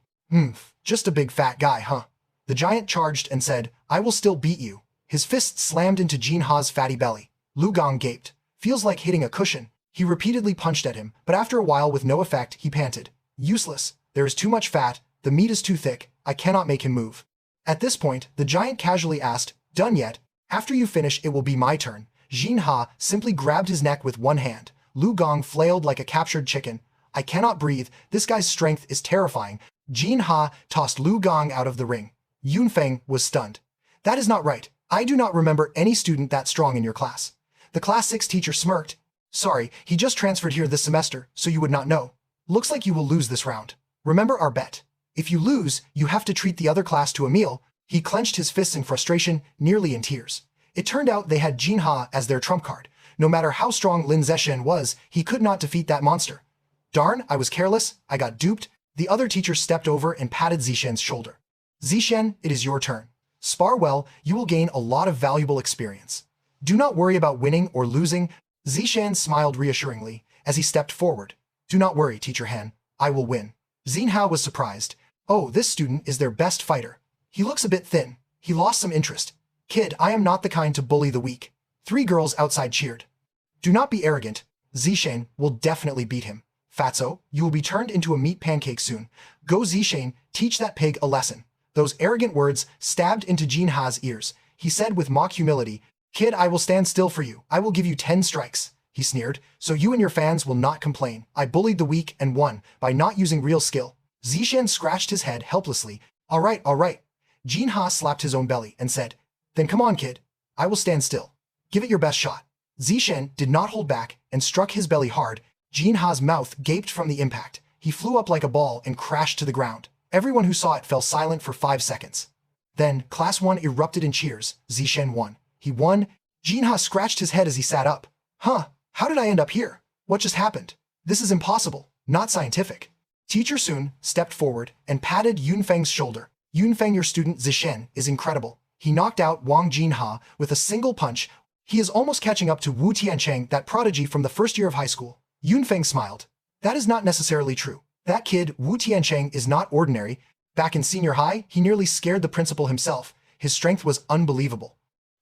S1: Just a big fat guy, huh?" The giant charged and said, "I will still beat you." His fist slammed into Jinha's fatty belly. Lu Gang gaped. "Feels like hitting a cushion." He repeatedly punched at him, but after a while with no effect, he panted. "Useless. There is too much fat. The meat is too thick. I cannot make him move." At this point, the giant casually asked, "Done yet? After you finish, it will be my turn." Jinha simply grabbed his neck with one hand. Lu Gang flailed like a captured chicken. "I cannot breathe. This guy's strength is terrifying." Jinha tossed Lu Gang out of the ring. Yunfeng was stunned. "That is not right. I do not remember any student that strong in your class." The Class 6 teacher smirked. "Sorry, he just transferred here this semester, so you would not know. Looks like you will lose this round. Remember our bet. If you lose, you have to treat the other class to a meal." He clenched his fists in frustration, nearly in tears. It turned out they had Jinha as their trump card. No matter how strong Lin Zeshen was, he could not defeat that monster. "Darn, I was careless. I got duped." The other teacher stepped over and patted Zishen's shoulder. "Zishen, it is your turn. Spar well, you will gain a lot of valuable experience. Do not worry about winning or losing." Zishen smiled reassuringly as he stepped forward. "Do not worry, Teacher Han. I will win." Xinhao was surprised. "Oh, this student is their best fighter. He looks a bit thin." He lost some interest. "Kid, I am not the kind to bully the weak." 3 girls outside cheered. "Do not be arrogant. Zishen will definitely beat him. Fatso, you will be turned into a meat pancake soon. Go Zishen, teach that pig a lesson." Those arrogant words stabbed into Jinha's ears. He said with mock humility, "Kid, I will stand still for you. I will give you 10 strikes." He sneered, "So you and your fans will not complain. I bullied the weak and won by not using real skill." Zishen scratched his head helplessly. All right. Jinha slapped his own belly and said, "Then come on, kid. I will stand still. Give it your best shot." Zishen did not hold back and struck his belly hard. Jinha's mouth gaped from the impact. He flew up like a ball and crashed to the ground. Everyone who saw it fell silent for 5 seconds. Then, Class 1 erupted in cheers. Zishen won. He won. Jinha scratched his head as he sat up. How did I end up here? What just happened? This is impossible. Not scientific." Teacher Sun stepped forward and patted Yunfeng's shoulder. "Yunfeng, your student Zishen is incredible. He knocked out Wang Jinha with a single punch. He is almost catching up to Wu Tiancheng, that prodigy from the first year of high school." Yunfeng smiled. "That is not necessarily true. That kid, Wu Tiancheng, is not ordinary. Back in senior high, he nearly scared the principal himself. His strength was unbelievable."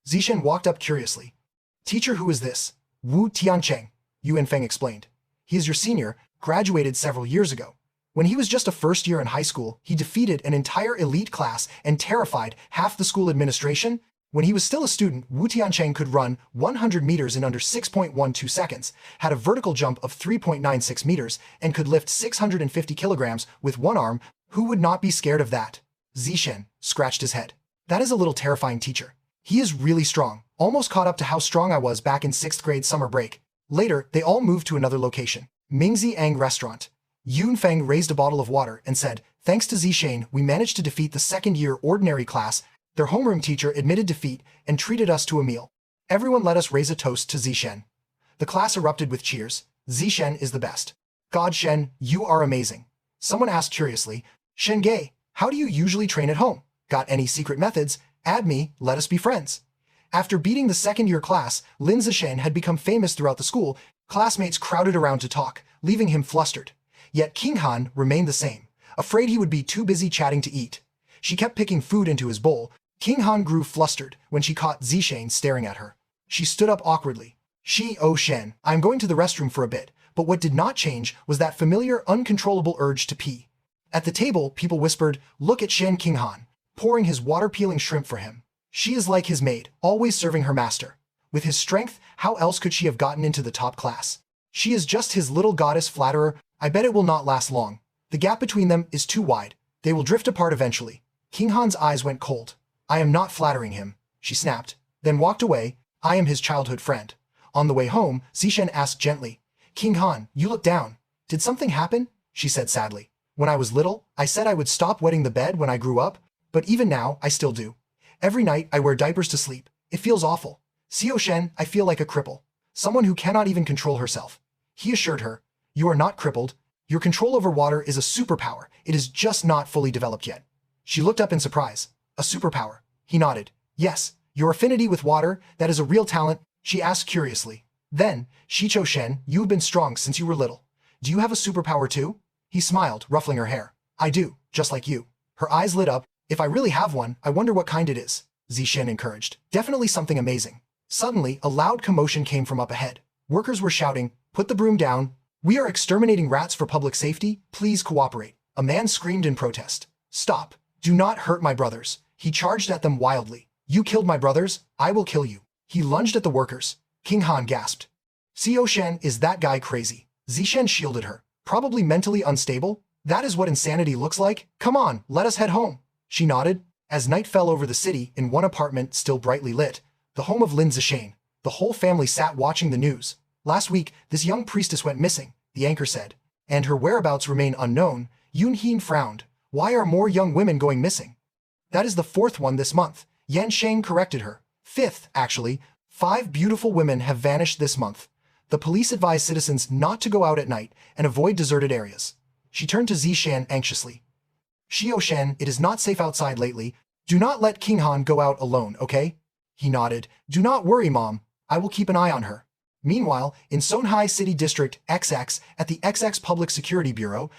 S1: Zishen walked up curiously. "Teacher, who is this?" "Wu Tiancheng," Yunfeng explained. "He is your senior, graduated several years ago. When he was just a first year in high school, he defeated an entire elite class and terrified half the school administration. When he was still a student, Wu Tiancheng could run 100 meters in under 6.12 seconds, had a vertical jump of 3.96 meters, and could lift 650 kilograms with one arm. Who would not be scared of that?" Zishen scratched his head. "That is a little terrifying, teacher. He is really strong, almost caught up to how strong I was back in 6th grade summer break." Later, they all moved to another location, Mingzi Ang Restaurant. Yunfeng raised a bottle of water and said, "Thanks to Zishen, we managed to defeat the second-year ordinary class. Their homeroom teacher admitted defeat and treated us to a meal. Everyone let us raise a toast to Zishen." The class erupted with cheers. "Zishen is the best." "God, Shen, you are amazing." Someone asked curiously, "Shenge, how do you usually train at home? Got any secret methods? Add me, let us be friends." After beating the second-year class, Lin Zishen had become famous throughout the school. Classmates crowded around to talk, leaving him flustered. Yet King Han remained the same, afraid he would be too busy chatting to eat. She kept picking food into his bowl. King Han grew flustered when she caught Zishen staring at her. She stood up awkwardly. "Oh Shen, I'm going to the restroom for a bit." But what did not change was that familiar, uncontrollable urge to pee. At the table, people whispered, "Look at Shen King Han, pouring his water-peeling shrimp for him. She is like his maid, always serving her master." With his strength, how else could she have gotten into the top class? She is just his little goddess flatterer. I bet it will not last long. The gap between them is too wide. They will drift apart eventually. King Han's eyes went cold. I am not flattering him, she snapped, then walked away. I am his childhood friend. On the way home, Zishen asked gently, King Han, you look down. Did something happen? She said sadly. When I was little, I said I would stop wetting the bed when I grew up, but even now, I still do. Every night, I wear diapers to sleep. It feels awful. Xiao Shen, I feel like a cripple. Someone who cannot even control herself. He assured her, you are not crippled. Your control over water is a superpower. It is just not fully developed yet. She looked up in surprise. A superpower. He nodded. Yes, your affinity with water, that is a real talent, she asked curiously. Then, Shicho Shen, you have been strong since you were little. Do you have a superpower too? He smiled, ruffling her hair. I do, just like you. Her eyes lit up. If I really have one, I wonder what kind it is, Zishen encouraged. Definitely something amazing. Suddenly, a loud commotion came from up ahead. Workers were shouting, put the broom down. We are exterminating rats for public safety. Please cooperate. A man screamed in protest. Stop. Do not hurt my brothers. He charged at them wildly. You killed my brothers. I will kill you. He lunged at the workers. King Han gasped. Xiao Shen, is that guy crazy? Zishen shielded her. Probably mentally unstable? That is what insanity looks like? Come on, let us head home. She nodded. As night fell over the city, in one apartment still brightly lit, the home of Lin Zishane, the whole family sat watching the news. Last week, this young priestess went missing, the anchor said, and her whereabouts remain unknown. Yun Heen frowned. Why are more young women going missing? That is the fourth one this month. Yan Sheng corrected her. Fifth, actually. 5 beautiful women have vanished this month. The police advise citizens not to go out at night and avoid deserted areas. She turned to Zishan anxiously. Xiao Shen, it is not safe outside lately. Do not let King Han go out alone, okay? He nodded. Do not worry, Mom. I will keep an eye on her. Meanwhile, in Songhai City District XX, at the XX Public Security Bureau,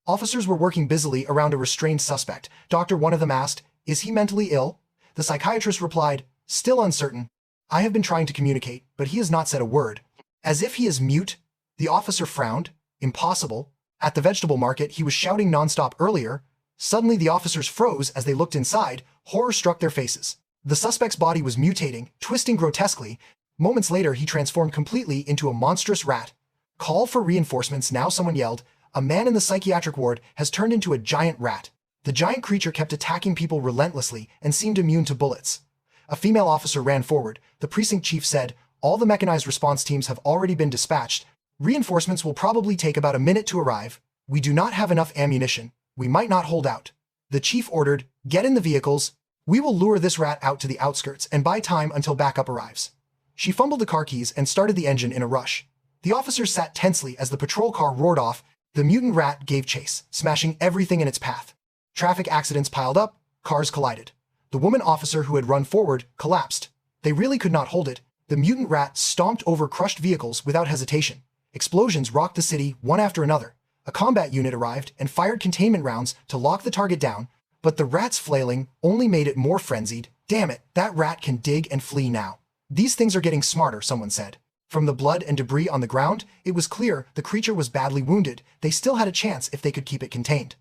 S1: officers were working busily around a restrained suspect. One of them asked, is he mentally ill? The psychiatrist replied, still uncertain. I have been trying to communicate, but he has not said a word. As if he is mute? The officer frowned. Impossible. At the vegetable market, he was shouting nonstop earlier. Suddenly the officers froze as they looked inside. Horror struck their faces. The suspect's body was mutating, twisting grotesquely. Moments later, he transformed completely into a monstrous rat. Call for reinforcements, now someone yelled. A man in the psychiatric ward has turned into a giant rat. The giant creature kept attacking people relentlessly and seemed immune to bullets. A female officer ran forward. The precinct chief said, all the mechanized response teams have already been dispatched. Reinforcements will probably take about a minute to arrive. We do not have enough ammunition. We might not hold out. The chief ordered, get in the vehicles. We will lure this rat out to the outskirts and buy time until backup arrives. She fumbled the car keys and started the engine in a rush. The officers sat tensely as the patrol car roared off. The mutant rat gave chase, smashing everything in its path. Traffic accidents piled up, cars collided. The woman officer who had run forward collapsed. They really could not hold it. The mutant rat stomped over crushed vehicles without hesitation. Explosions rocked the city one after another. A combat unit arrived and fired containment rounds to lock the target down, but the rat's flailing only made it more frenzied. Damn it, that rat can dig and flee now. These things are getting smarter, someone said. From the blood and debris on the ground, it was clear the creature was badly wounded. They still had a chance if they could keep it contained.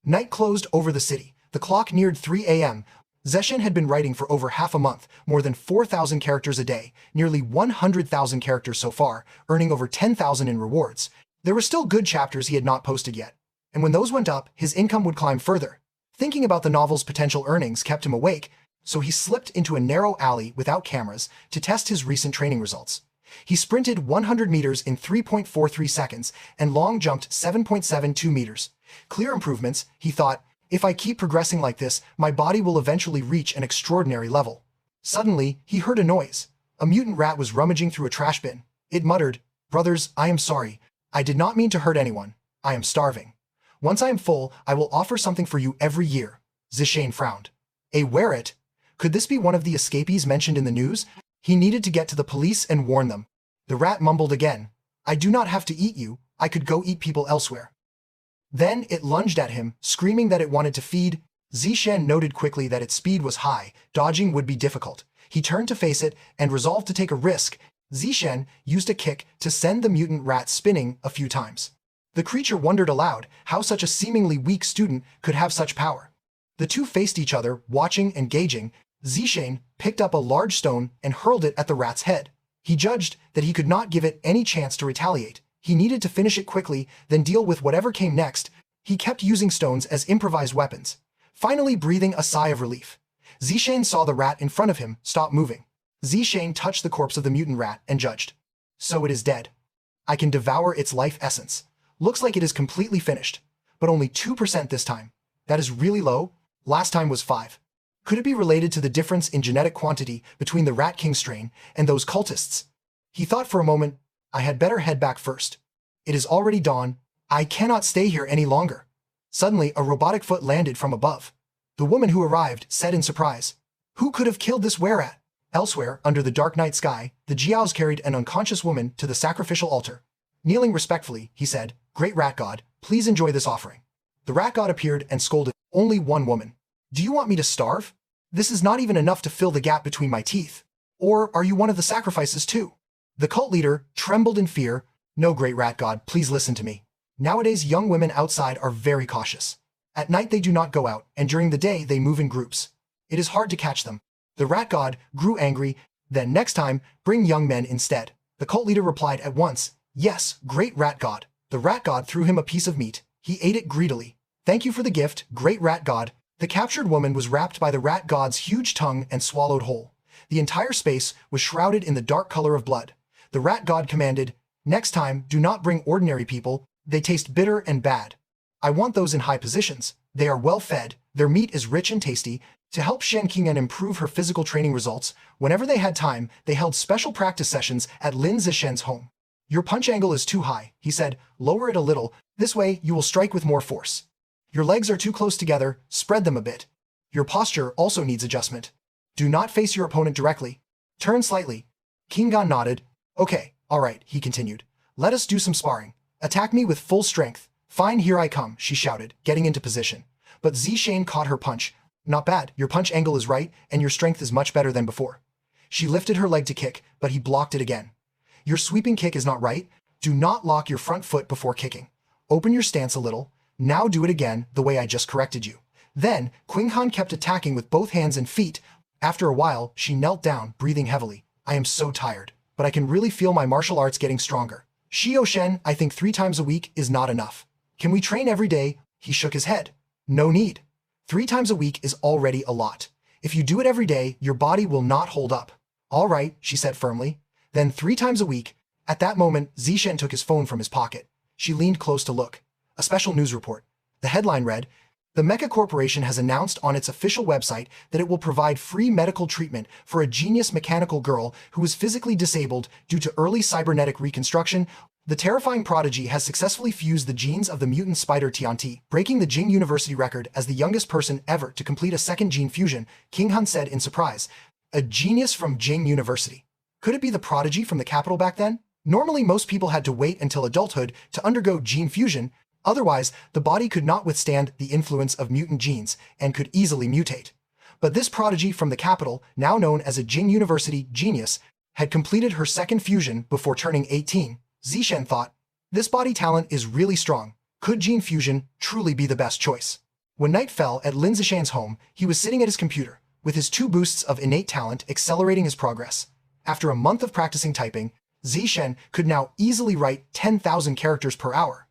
S1: Night closed over the city. The clock neared 3 a.m. Zeshin had been writing for over half a month, more than 4,000 characters a day, nearly 100,000 characters so far, earning over 10,000 in rewards. There were still good chapters he had not posted yet, and when those went up, his income would climb further. Thinking about the novel's potential earnings kept him awake, so he slipped into a narrow alley without cameras to test his recent training results. He sprinted 100 meters in 3.43 seconds and long jumped 7.72 meters. Clear improvements, he thought. If I keep progressing like this, my body will eventually reach an extraordinary level. Suddenly, he heard a noise. A mutant rat was rummaging through a trash bin. It muttered, brothers, I am sorry. I did not mean to hurt anyone. I am starving. Once I am full, I will offer something for you every year. Zishane frowned. A wear-it? Could this be one of the escapees mentioned in the news? He needed to get to the police and warn them. The rat mumbled again. I do not have to eat you. I could go eat people elsewhere. Then it lunged at him, screaming that it wanted to feed. Zishen noted quickly that its speed was high. Dodging would be difficult. He turned to face it and resolved to take a risk. Zishen used a kick to send the mutant rat spinning a few times. The creature wondered aloud how such a seemingly weak student could have such power. The two faced each other, watching and gauging. Zishane picked up a large stone and hurled it at the rat's head. He judged that he could not give it any chance to retaliate. He needed to finish it quickly, then deal with whatever came next. He kept using stones as improvised weapons, finally breathing a sigh of relief. Zishane saw the rat in front of him stop moving. Zishane touched the corpse of the mutant rat and judged. So it is dead. I can devour its life essence. Looks like it is completely finished, but only 2% this time. That is really low. Last time was 5. Could it be related to the difference in genetic quantity between the Rat King strain and those cultists? He thought for a moment, I had better head back first. It is already dawn. I cannot stay here any longer. Suddenly, a robotic foot landed from above. The woman who arrived said in surprise, "Who could have killed this were-rat?" Elsewhere, under the dark night sky, the Jiaos carried an unconscious woman to the sacrificial altar. Kneeling respectfully, he said, "Great rat god, please enjoy this offering." The rat god appeared and scolded, "Only one woman. Do you want me to starve? This is not even enough to fill the gap between my teeth. Or are you one of the sacrifices too?" The cult leader trembled in fear. "No, great rat god, please listen to me. Nowadays, young women outside are very cautious. At night they do not go out, and during the day they move in groups. It is hard to catch them." The rat god grew angry. "Then next time, bring young men instead." The cult leader replied at once, "Yes, great rat god." The rat god threw him a piece of meat. He ate it greedily. "Thank you for the gift, great rat god." The captured woman was wrapped by the rat god's huge tongue and swallowed whole. The entire space was shrouded in the dark color of blood. The rat god commanded, "Next time, do not bring ordinary people. They taste bitter and bad. I want those in high positions. They are well fed. Their meat is rich and tasty." To help Shen Qing'an improve her physical training results, whenever they had time, they held special practice sessions at Lin Zishen's home. "Your punch angle is too high," he said. "Lower it a little. This way, you will strike with more force. Your legs are too close together. Spread them a bit. Your posture also needs adjustment. Do not face your opponent directly. Turn slightly." Qing'an nodded. "Okay, all right," he continued. "Let us do some sparring. Attack me with full strength." "Fine, here I come," she shouted, getting into position. But Zishane caught her punch. "Not bad. Your punch angle is right, and your strength is much better than before." She lifted her leg to kick, but he blocked it again. "Your sweeping kick is not right. Do not lock your front foot before kicking. Open your stance a little. Now do it again, the way I just corrected you." Then, Qing'an kept attacking with both hands and feet. After a while, she knelt down, breathing heavily. "I am so tired, but I can really feel my martial arts getting stronger. Xiao Shen, I think 3 times a week is not enough. Can we train every day?" He shook his head. "No need. 3 times a week is already a lot. If you do it every day, your body will not hold up." "All right," she said firmly. "Then 3 times a week." At that moment, Zishen took his phone from his pocket. She leaned close to look. A special news report. The headline read, "The Mecha Corporation has announced on its official website that it will provide free medical treatment for a genius mechanical girl who was physically disabled due to early cybernetic reconstruction. The terrifying prodigy has successfully fused the genes of the mutant spider Tianti, breaking the Jing University record as the youngest person ever to complete a second gene fusion," Qing'an said in surprise. "A genius from Jing University. Could it be the prodigy from the capital back then? Normally, most people had to wait until adulthood to undergo gene fusion. Otherwise, the body could not withstand the influence of mutant genes and could easily mutate. But this prodigy from the capital, now known as a Jing University genius, had completed her second fusion before turning 18. Zishen thought, "This body talent is really strong. Could gene fusion truly be the best choice?" When night fell at Lin Zishan's home, he was sitting at his computer, with his 2 boosts of innate talent accelerating his progress. After a month of practicing typing, Zishen could now easily write 10,000 characters per hour.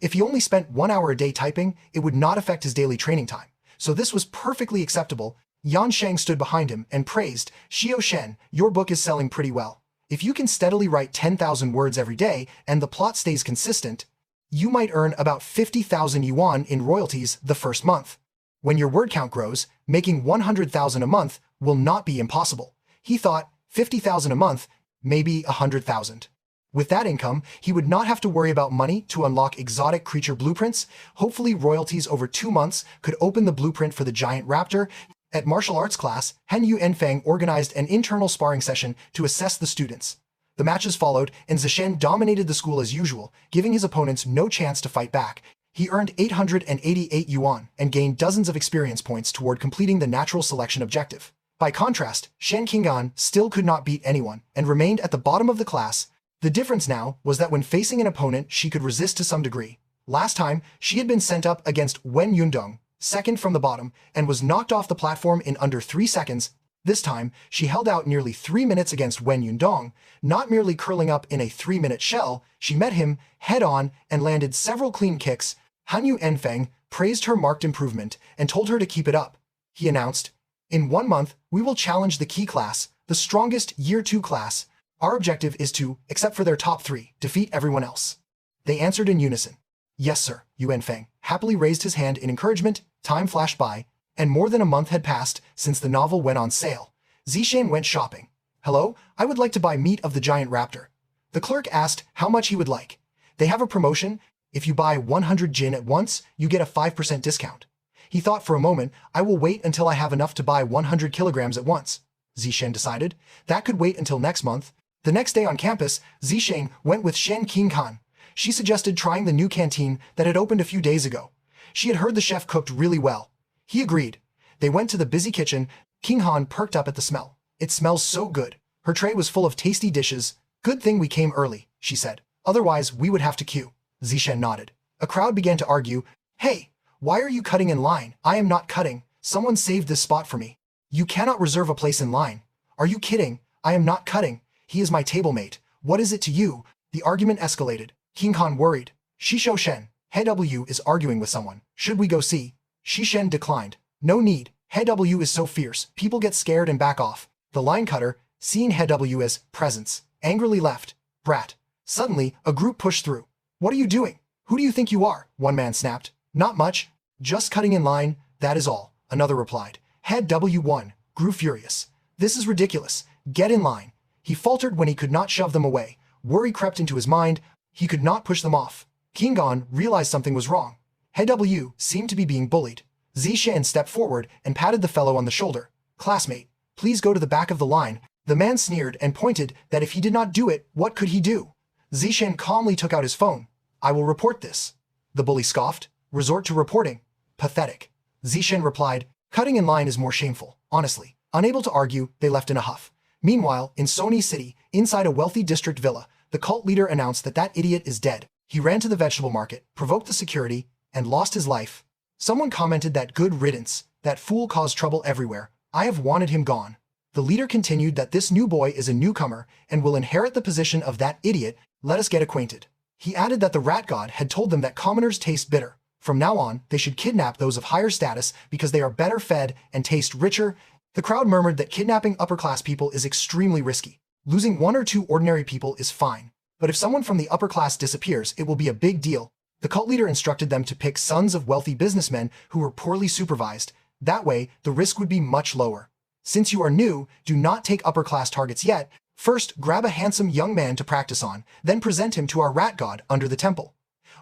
S1: If he only spent 1 hour a day typing, it would not affect his daily training time, so this was perfectly acceptable. Yan Sheng stood behind him and praised, "Xiao Shen, your book is selling pretty well. If you can steadily write 10,000 words every day and the plot stays consistent, you might earn about 50,000 yuan in royalties the first month. When your word count grows, making 100,000 a month will not be impossible." He thought, 50,000 a month, maybe 100,000. With that income, he would not have to worry about money to unlock exotic creature blueprints. Hopefully royalties over 2 months could open the blueprint for the giant raptor. At martial arts class, Han Yu Enfang organized an internal sparring session to assess the students. The matches followed, and Zishen dominated the school as usual, giving his opponents no chance to fight back. He earned 888 yuan and gained dozens of experience points toward completing the natural selection objective. By contrast, Shen Qing'an still could not beat anyone and remained at the bottom of the class. The difference now was that when facing an opponent she could resist to some degree. Last time, she had been sent up against Wen Yundong, second from the bottom, and was knocked off the platform in under 3 seconds. This time, she held out nearly 3 minutes against Wen Yundong, not merely curling up in a 3-minute shell. She met him head-on and landed several clean kicks. Hanyu Enfeng praised her marked improvement and told her to keep it up. He announced, "In 1 month, we will challenge the key class, the strongest Year 2 class. Our objective is to, except for their top 3, defeat everyone else." They answered in unison. "Yes, sir." Yuan Feng happily raised his hand in encouragement. Time flashed by, and more than a month had passed since the novel went on sale. Zishan went shopping. "Hello, I would like to buy Meat of the Giant Raptor." The clerk asked how much he would like. "They have a promotion. If you buy 100 jin at once, you get a 5% discount." He thought for a moment. "I will wait until I have enough to buy 100 kilograms at once." Zishan decided. That could wait until next month. The next day on campus, Zishan went with Shen Qingkan. She suggested trying the new canteen that had opened a few days ago. She had heard the chef cooked really well. He agreed. They went to the busy kitchen. King Han perked up at the smell. "It smells so good." Her tray was full of tasty dishes. "Good thing we came early," she said. "Otherwise, we would have to queue." Zishan nodded. A crowd began to argue. "Hey, why are you cutting in line?" "I am not cutting. Someone saved this spot for me." "You cannot reserve a place in line." "Are you kidding? I am not cutting. He is my table mate. What is it to you?" The argument escalated. King Han worried. Shisho Shen, He W is arguing with someone. "Should we go see?" Shishen declined. "No need. He W is so fierce. People get scared and back off." The line cutter, seeing He W as presence, angrily left. "Brat." Suddenly, a group pushed through. "What are you doing? Who do you think you are?" one man snapped. "Not much. Just cutting in line, that is all," another replied. He W1 grew furious. "This is ridiculous. Get in line." He faltered when he could not shove them away. Worry crept into his mind. He could not push them off. King Gon realized something was wrong. He W seemed to be being bullied. Zishan stepped forward and patted the fellow on the shoulder. "Classmate, please go to the back of the line." The man sneered and pointed that if he did not do it, what could he do? Zishan calmly took out his phone. "I will report this." The bully scoffed. "Resort to reporting? Pathetic." Zishan replied, "Cutting in line is more shameful, honestly." Unable to argue, they left in a huff. Meanwhile, in Sony City, inside a wealthy district villa, the cult leader announced that that idiot is dead. He ran to the vegetable market, provoked the security, and lost his life. Someone commented that good riddance, that fool caused trouble everywhere. I have wanted him gone. The leader continued that this new boy is a newcomer and will inherit the position of that idiot. Let us get acquainted. He added that the rat god had told them that commoners taste bitter. From now on, they should kidnap those of higher status because they are better fed and taste richer. The crowd murmured that kidnapping upper-class people is extremely risky. Losing 1 or 2 ordinary people is fine. But if someone from the upper class disappears, it will be a big deal. The cult leader instructed them to pick sons of wealthy businessmen who were poorly supervised. That way, the risk would be much lower. Since you are new, do not take upper-class targets yet. First, grab a handsome young man to practice on, then present him to our rat god under the temple.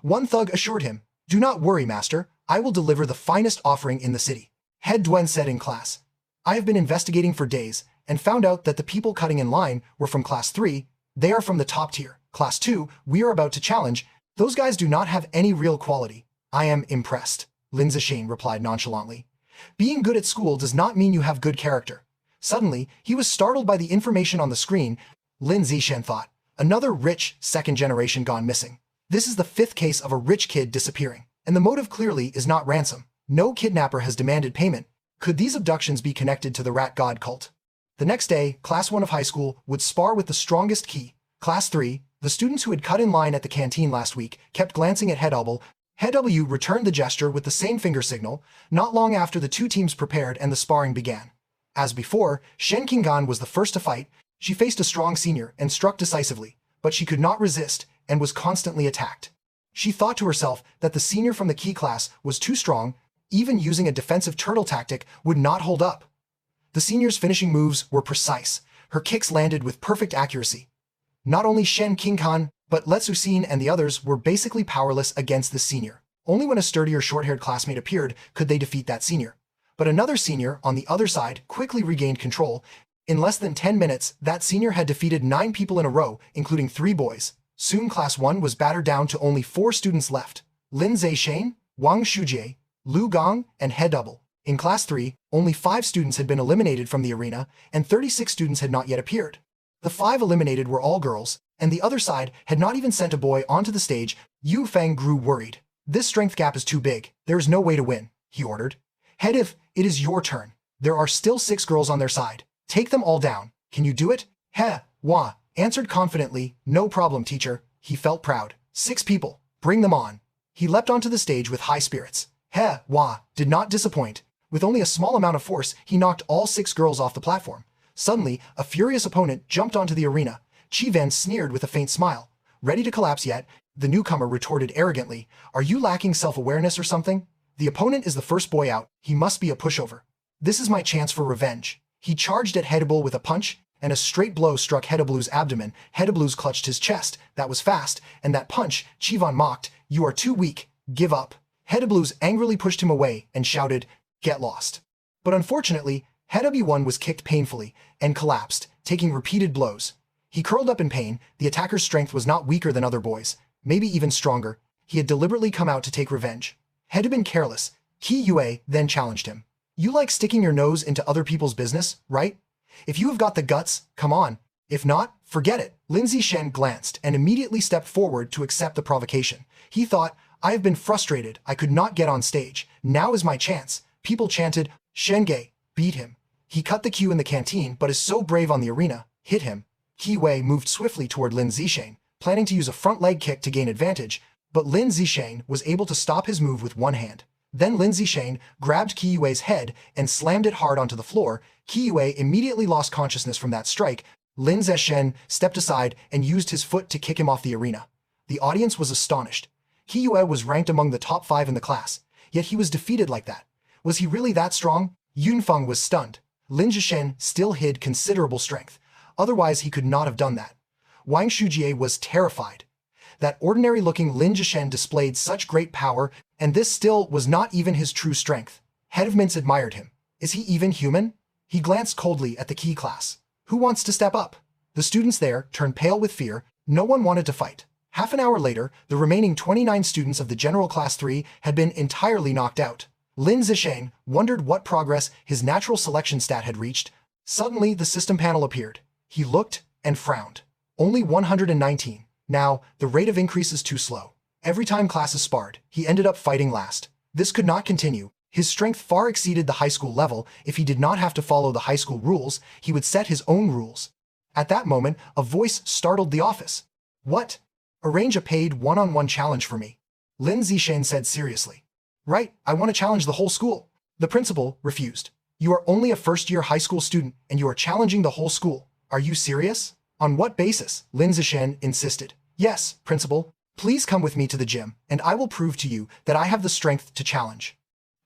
S1: One thug assured him, "Do not worry, master. I will deliver the finest offering in the city." Head Duen said in class, "I have been investigating for days and found out that the people cutting in line were from Class 3. They are from the top tier. Class 2, we are about to challenge. Those guys do not have any real quality." "I am impressed," Lin Zishan replied nonchalantly. "Being good at school does not mean you have good character." Suddenly, he was startled by the information on the screen. Lin Zishan thought, another rich second generation gone missing. This is the 5th case of a rich kid disappearing, and the motive clearly is not ransom. No kidnapper has demanded payment. Could these abductions be connected to the rat god cult? The next day, Class 1 of high school would spar with the strongest key. Class 3, the students who had cut in line at the canteen last week, kept glancing at He W. He W returned the gesture with the same finger signal. Not long after, the two teams prepared and the sparring began. As before, Shen Qinggan was the first to fight. She faced a strong senior and struck decisively, but she could not resist and was constantly attacked. She thought to herself that the senior from the key class was too strong. Even using a defensive turtle tactic would not hold up. The senior's finishing moves were precise. Her kicks landed with perfect accuracy. Not only Shen Qinggan, but Letsu Xin and the others were basically powerless against the senior. Only when a sturdier short-haired classmate appeared could they defeat that senior. But another senior on the other side quickly regained control. In less than 10 minutes, that senior had defeated 9 people in a row, including 3 boys. Soon Class 1 was battered down to only 4 students left: Lin Zishan, Wang Shujie, Lu Gong, and He W. In Class 3, only 5 students had been eliminated from the arena, and 36 students had not yet appeared. The 5 eliminated were all girls, and the other side had not even sent a boy onto the stage. Yu Feng grew worried. "This strength gap is too big. There is no way to win," he ordered. "Head, if it is your turn. There are still 6 girls on their side. Take them all down. Can you do it? He Wa answered confidently, no problem, teacher. He felt proud. 6 people. Bring them on. He leapt onto the stage with high spirits. He Wa did not disappoint. With only a small amount of force, he knocked all 6 girls off the platform. Suddenly, a furious opponent jumped onto the arena. Chi Van sneered with a faint smile. Ready to collapse yet? The newcomer retorted arrogantly. Are you lacking self-awareness or something? The opponent is the first boy out. He must be a pushover. This is my chance for revenge. He charged at Hedablu with a punch, and a straight blow struck Hedablu's abdomen. Hedablu's clutched his chest. That was fast, and that punch, Chi Van mocked. You are too weak. Give up. Hedablu's angrily pushed him away and shouted, get lost. But unfortunately, Hedablu was kicked painfully and collapsed, taking repeated blows. He curled up in pain. The attacker's strength was not weaker than other boys, maybe even stronger. He had deliberately come out to take revenge. Had been careless. Ki Yue then challenged him. You like sticking your nose into other people's business, right? If you have got the guts, come on. If not, forget it. Lin Zishen glanced and immediately stepped forward to accept the provocation. He thought, I have been frustrated. I could not get on stage. Now is my chance. People chanted, Shenge, beat him. He cut the queue in the canteen, but is so brave on the arena, hit him. Ki Wei moved swiftly toward Lin Zishen, planning to use a front leg kick to gain advantage, but Lin Zishen was able to stop his move with one hand. Then Lin Zishen grabbed Ki Yue's head and slammed it hard onto the floor. Ki Yue immediately lost consciousness from that strike. Lin Zishen stepped aside and used his foot to kick him off the arena. The audience was astonished. Ki Yue was ranked among the top 5 in the class, yet he was defeated like that. Was he really that strong? Yunfeng was stunned. Lin Zishen still hid considerable strength. Otherwise, he could not have done that. Wang Shujie was terrified. That ordinary-looking Lin Zishen displayed such great power, and this still was not even his true strength. Head of Mints admired him. Is he even human? He glanced coldly at the key class. Who wants to step up? The students there turned pale with fear. No one wanted to fight. Half an hour later, the remaining 29 students of the General Class 3 had been entirely knocked out. Lin Zishen wondered what progress his natural selection stat had reached. Suddenly, the system panel appeared. He looked and frowned. Only 119. Now, the rate of increase is too slow. Every time classes sparred, he ended up fighting last. This could not continue. His strength far exceeded the high school level. If he did not have to follow the high school rules, he would set his own rules. At that moment, a voice startled the office. What? Arrange a paid one-on-one challenge for me. Lin Zishen said seriously. Right, I want to challenge the whole school. The principal refused. You are only a first-year high school student, and you are challenging the whole school. Are you serious? On what basis? Lin Zishen insisted. Yes, principal. Please come with me to the gym, and I will prove to you that I have the strength to challenge.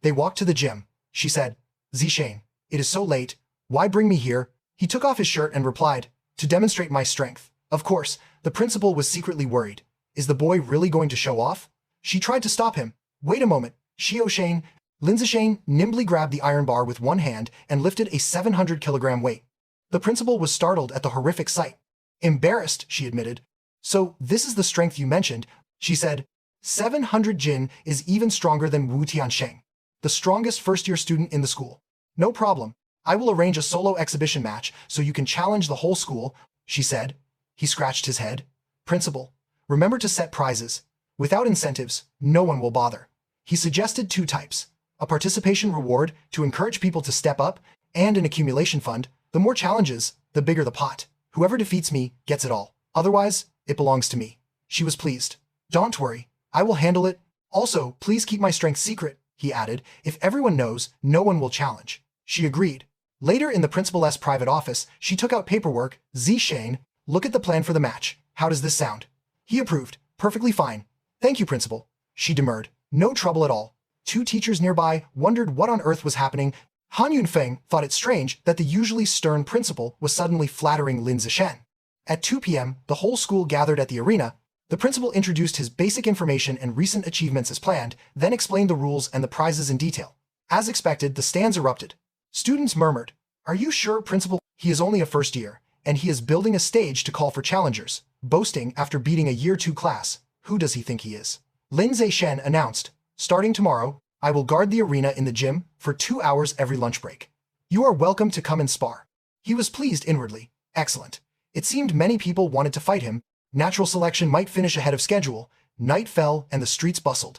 S1: They walked to the gym. She said, Zishen, it is so late. Why bring me here? He took off his shirt and replied, to demonstrate my strength. Of course, the principal was secretly worried. Is the boy really going to show off? She tried to stop him. Wait a moment. Lin Zishen nimbly grabbed the iron bar with one hand and lifted a 700-kilogram weight. The principal was startled at the horrific sight. Embarrassed, she admitted. So this is the strength you mentioned, she said. 700 Jin is even stronger than Wu Tiansheng, the strongest first-year student in the school. No problem. I will arrange a solo exhibition match so you can challenge the whole school, she said. He scratched his head. Principal, remember to set prizes. Without incentives, no one will bother. He suggested 2 types, a participation reward to encourage people to step up, and an accumulation fund. The more challenges, the bigger the pot. Whoever defeats me gets it all. Otherwise, it belongs to me. She was pleased. Don't worry, I will handle it. Also, please keep my strength secret, he added. If everyone knows, no one will challenge. She agreed. Later in the principal's private office, she took out paperwork. Zishen, look at the plan for the match. How does this sound? He approved. Perfectly fine. Thank you, principal. She demurred. No trouble at all. 2 teachers nearby wondered what on earth was happening. Han Yunfeng thought it strange that the usually stern principal was suddenly flattering Lin Zishen. At 2 p.m., the whole school gathered at the arena. The principal introduced his basic information and recent achievements as planned, then explained the rules and the prizes in detail. As expected, the stands erupted. Students murmured, Are you sure, principal? He is only a first year, and he is building a stage to call for challengers, boasting after beating a year 2 class. Who does he think he is? Lin Zishen announced, Starting tomorrow, I will guard the arena in the gym for 2 hours every lunch break. You are welcome to come and spar. He was pleased inwardly. Excellent. It seemed many people wanted to fight him. Natural selection might finish ahead of schedule. Night fell and the streets bustled.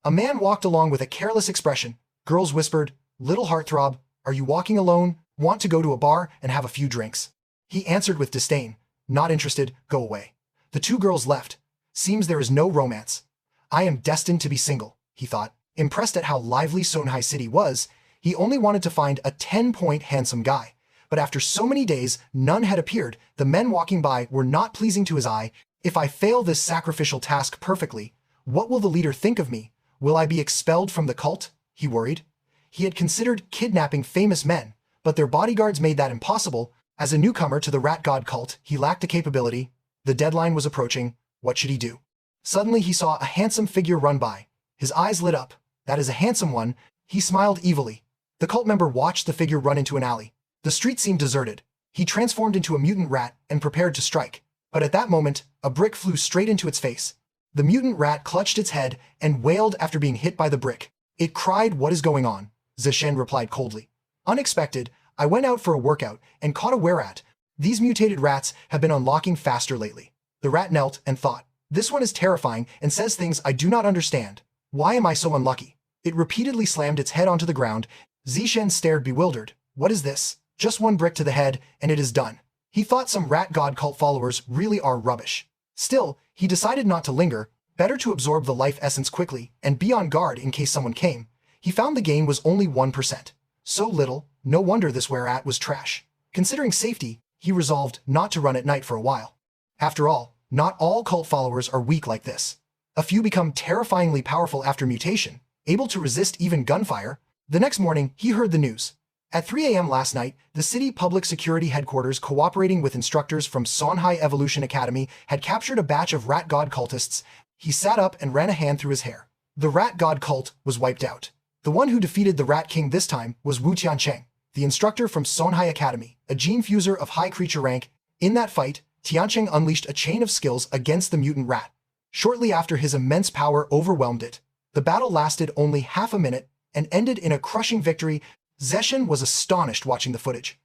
S1: A man walked along with a careless expression. Girls whispered, Little heartthrob, are you walking alone? Want to go to a bar and have a few drinks? He answered with disdain. Not interested, go away. The two girls left. Seems there is no romance. I am destined to be single, he thought. Impressed at how lively Songhai City was, he only wanted to find a 10-point handsome guy. But after so many days, none had appeared. The men walking by were not pleasing to his eye. If I fail this sacrificial task perfectly, what will the leader think of me? Will I be expelled from the cult? He worried. He had considered kidnapping famous men, but their bodyguards made that impossible. As a newcomer to the rat god cult, he lacked the capability. The deadline was approaching. What should he do? Suddenly he saw a handsome figure run by. His eyes lit up. That is a handsome one. He smiled evilly. The cult member watched the figure run into an alley. The street seemed deserted. He transformed into a mutant rat and prepared to strike. But at that moment, a brick flew straight into its face. The mutant rat clutched its head and wailed after being hit by the brick. It cried, "What is going on?" Zishen replied coldly. "Unexpected. I went out for a workout and caught a were-rat. These mutated rats have been unlocking faster lately." The rat knelt and thought, "This one is terrifying and says things I do not understand. Why am I so unlucky?" It repeatedly slammed its head onto the ground. Zishen stared bewildered. What is this? Just one brick to the head, and it is done. He thought some rat god cult followers really are rubbish. Still, he decided not to linger. Better to absorb the life essence quickly and be on guard in case someone came. He found the gain was only 1%. So little, no wonder this were-rat was trash. Considering safety, he resolved not to run at night for a while. After all, not all cult followers are weak like this. A few become terrifyingly powerful after mutation, able to resist even gunfire. The next morning, he heard the news. At 3 a.m. last night, the city public security headquarters, cooperating with instructors from Songhai Evolution Academy, had captured a batch of rat god cultists. He sat up and ran a hand through his hair. The rat god cult was wiped out. The one who defeated the Rat King this time was Wu Tiancheng, the instructor from Songhai Academy, a gene fuser of high creature rank. In that fight, Tiancheng unleashed a chain of skills against the mutant rat. Shortly after, his immense power overwhelmed it. The battle lasted only half a minute and ended in a crushing victory. Zeshen was astonished watching the footage.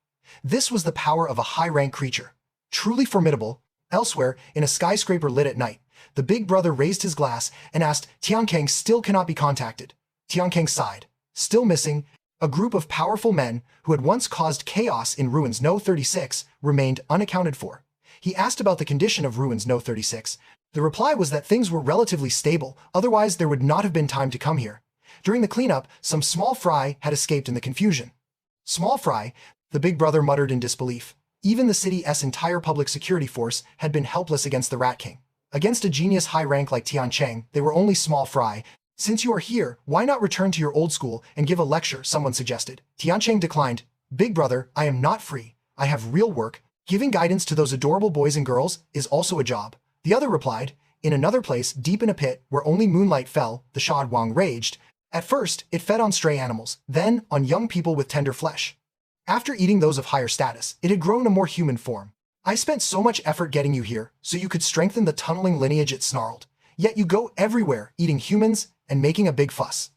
S1: This was the power of a high-rank creature. Truly formidable. Elsewhere, in a skyscraper lit at night, the big brother raised his glass and asked, "Tiancheng still cannot be contacted." Tiancheng sighed. Still missing, a group of powerful men who had once caused chaos in Ruins No. 36 remained unaccounted for. He asked about the condition of Ruins No. 36. The reply was that things were relatively stable, otherwise there would not have been time to come here. During the cleanup, some small fry had escaped in the confusion. Small fry, the big brother muttered in disbelief. Even the city's entire public security force had been helpless against the Rat King. Against a genius high rank like Tiancheng, they were only small fry. "Since you are here, why not return to your old school and give a lecture?" someone suggested. Tiancheng declined. "Big brother, I am not free. I have real work. Giving guidance to those adorable boys and girls is also a job." The other replied, "In another place, deep in a pit where only moonlight fell, the Shad Wang raged. At first, it fed on stray animals, then on young people with tender flesh. After eating those of higher status, it had grown a more human form. I spent so much effort getting you here, so you could strengthen the tunneling lineage," it snarled. "Yet you go everywhere, eating humans and making a big fuss."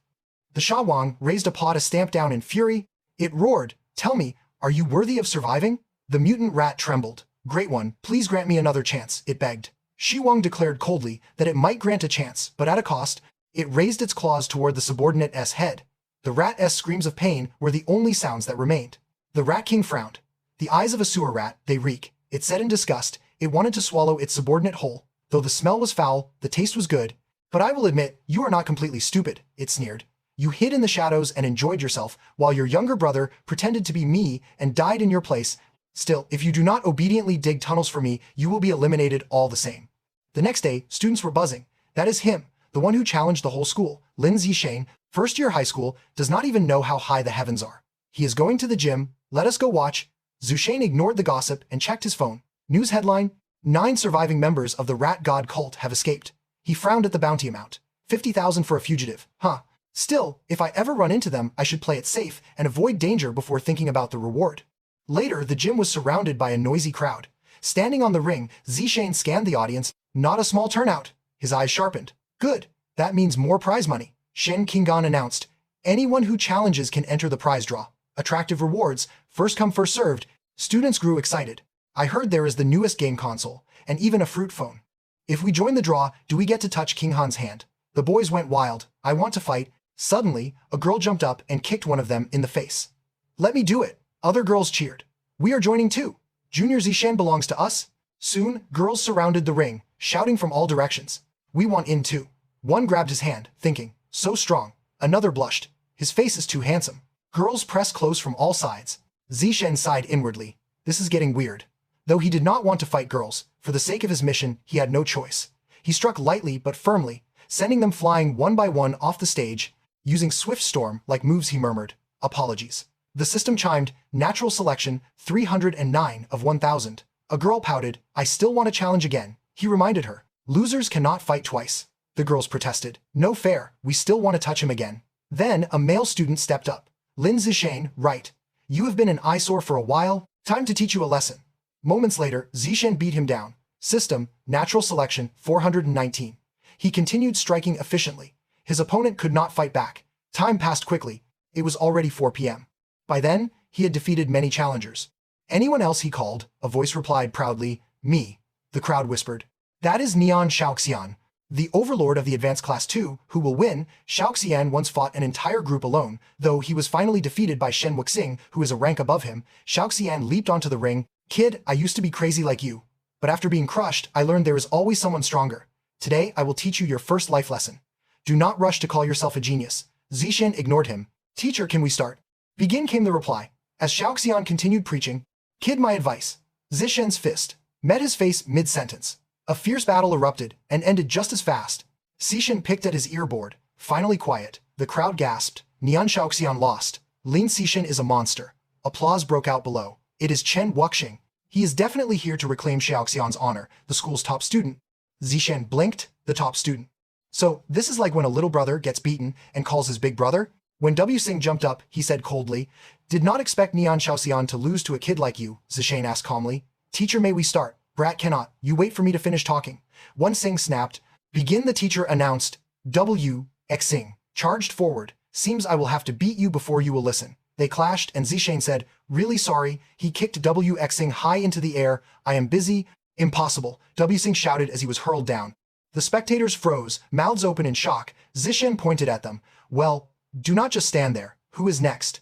S1: The Shah Wang raised a paw to stamp down in fury. It roared, "Tell me, are you worthy of surviving?" The mutant rat trembled. "Great one, please grant me another chance," it begged. Shi Wang declared coldly that it might grant a chance, but at a cost. It raised its claws toward the subordinate's head. The rat's screams of pain were the only sounds that remained. The Rat King frowned. "The eyes of a sewer rat, they reek," it said in disgust. It wanted to swallow its subordinate whole. Though the smell was foul, the taste was good. "But I will admit, you are not completely stupid," it sneered. "You hid in the shadows and enjoyed yourself, while your younger brother pretended to be me and died in your place. Still, if you do not obediently dig tunnels for me, you will be eliminated all the same." The next day, students were buzzing. That is him, the one who challenged the whole school. Lin Zishane, first-year high school, does not even know how high the heavens are. He is going to the gym. Let us go watch. Zushane ignored the gossip and checked his phone. News headline: 9 surviving members of the rat god cult have escaped. He frowned at the bounty amount. 50,000 for a fugitive. Huh. Still, if I ever run into them, I should play it safe and avoid danger before thinking about the reward. Later, the gym was surrounded by a noisy crowd. Standing on the ring, Zishane scanned the audience. Not a small turnout. His eyes sharpened. Good. That means more prize money. Shen Qinggan announced. Anyone who challenges can enter the prize draw. Attractive rewards, first come first served. Students grew excited. I heard there is the newest game console, and even a fruit phone. If we join the draw, do we get to touch King Han's hand? The boys went wild. I want to fight. Suddenly, a girl jumped up and kicked one of them in the face. Let me do it. Other girls cheered. We are joining too. Junior Zishan belongs to us. Soon, girls surrounded the ring, shouting from all directions. We want in too. One grabbed his hand, thinking, so strong. Another blushed. His face is too handsome. Girls pressed close from all sides. Zishan sighed inwardly. This is getting weird. Though he did not want to fight girls, for the sake of his mission, he had no choice. He struck lightly but firmly, sending them flying one by one off the stage. Using swift storm like moves, he murmured, apologies. The system chimed, natural selection, 309 of 1,000. A girl pouted, I still want to challenge again. He reminded her, losers cannot fight twice. The girls protested, no fair, we still want to touch him again. Then a male student stepped up. Lin Zishan, right. You have been an eyesore for a while, time to teach you a lesson. Moments later, Zishan beat him down. System, natural selection, 419. He continued striking efficiently. His opponent could not fight back. Time passed quickly. It was already 4 p.m. By then, he had defeated many challengers. Anyone else, he called, a voice replied proudly, me. The crowd whispered. That is Neon Xiaoxian, the overlord of the advanced class 2, who will win. Xiaoxian once fought an entire group alone, though he was finally defeated by Shen Wuxing, who is a rank above him. Xiaoxian leaped onto the ring. Kid, I used to be crazy like you. But after being crushed, I learned there is always someone stronger. Today, I will teach you your first life lesson. Do not rush to call yourself a genius. Zishan ignored him. Teacher, can we start? Begin, came the reply. As Xiaoxian continued preaching, kid, my advice. Zishan's fist met his face mid-sentence. A fierce battle erupted and ended just as fast. Zishan picked at his earboard. Finally quiet. The crowd gasped. Neon Xiaoxian lost. Lin Zishan is a monster. Applause broke out below. It is Chen Wuxing. He is definitely here to reclaim Xiaoxian's honor, the school's top student. Zishan blinked, the top student. So, this is like when a little brother gets beaten and calls his big brother? When W. Singh jumped up, he said coldly, did not expect Neon Xiaoxian to lose to a kid like you, Zishan asked calmly. Teacher, may we start? Brat cannot. You wait for me to finish talking. One Singh snapped. Begin, the teacher announced. W. X Singh charged forward. Seems I will have to beat you before you will listen. They clashed, and Zishan said, really sorry. He kicked W. X Singh high into the air. I am busy. Impossible, W. Singh shouted as he was hurled down. The spectators froze, mouths open in shock. Zishan pointed at them. Well, do not just stand there. Who is next?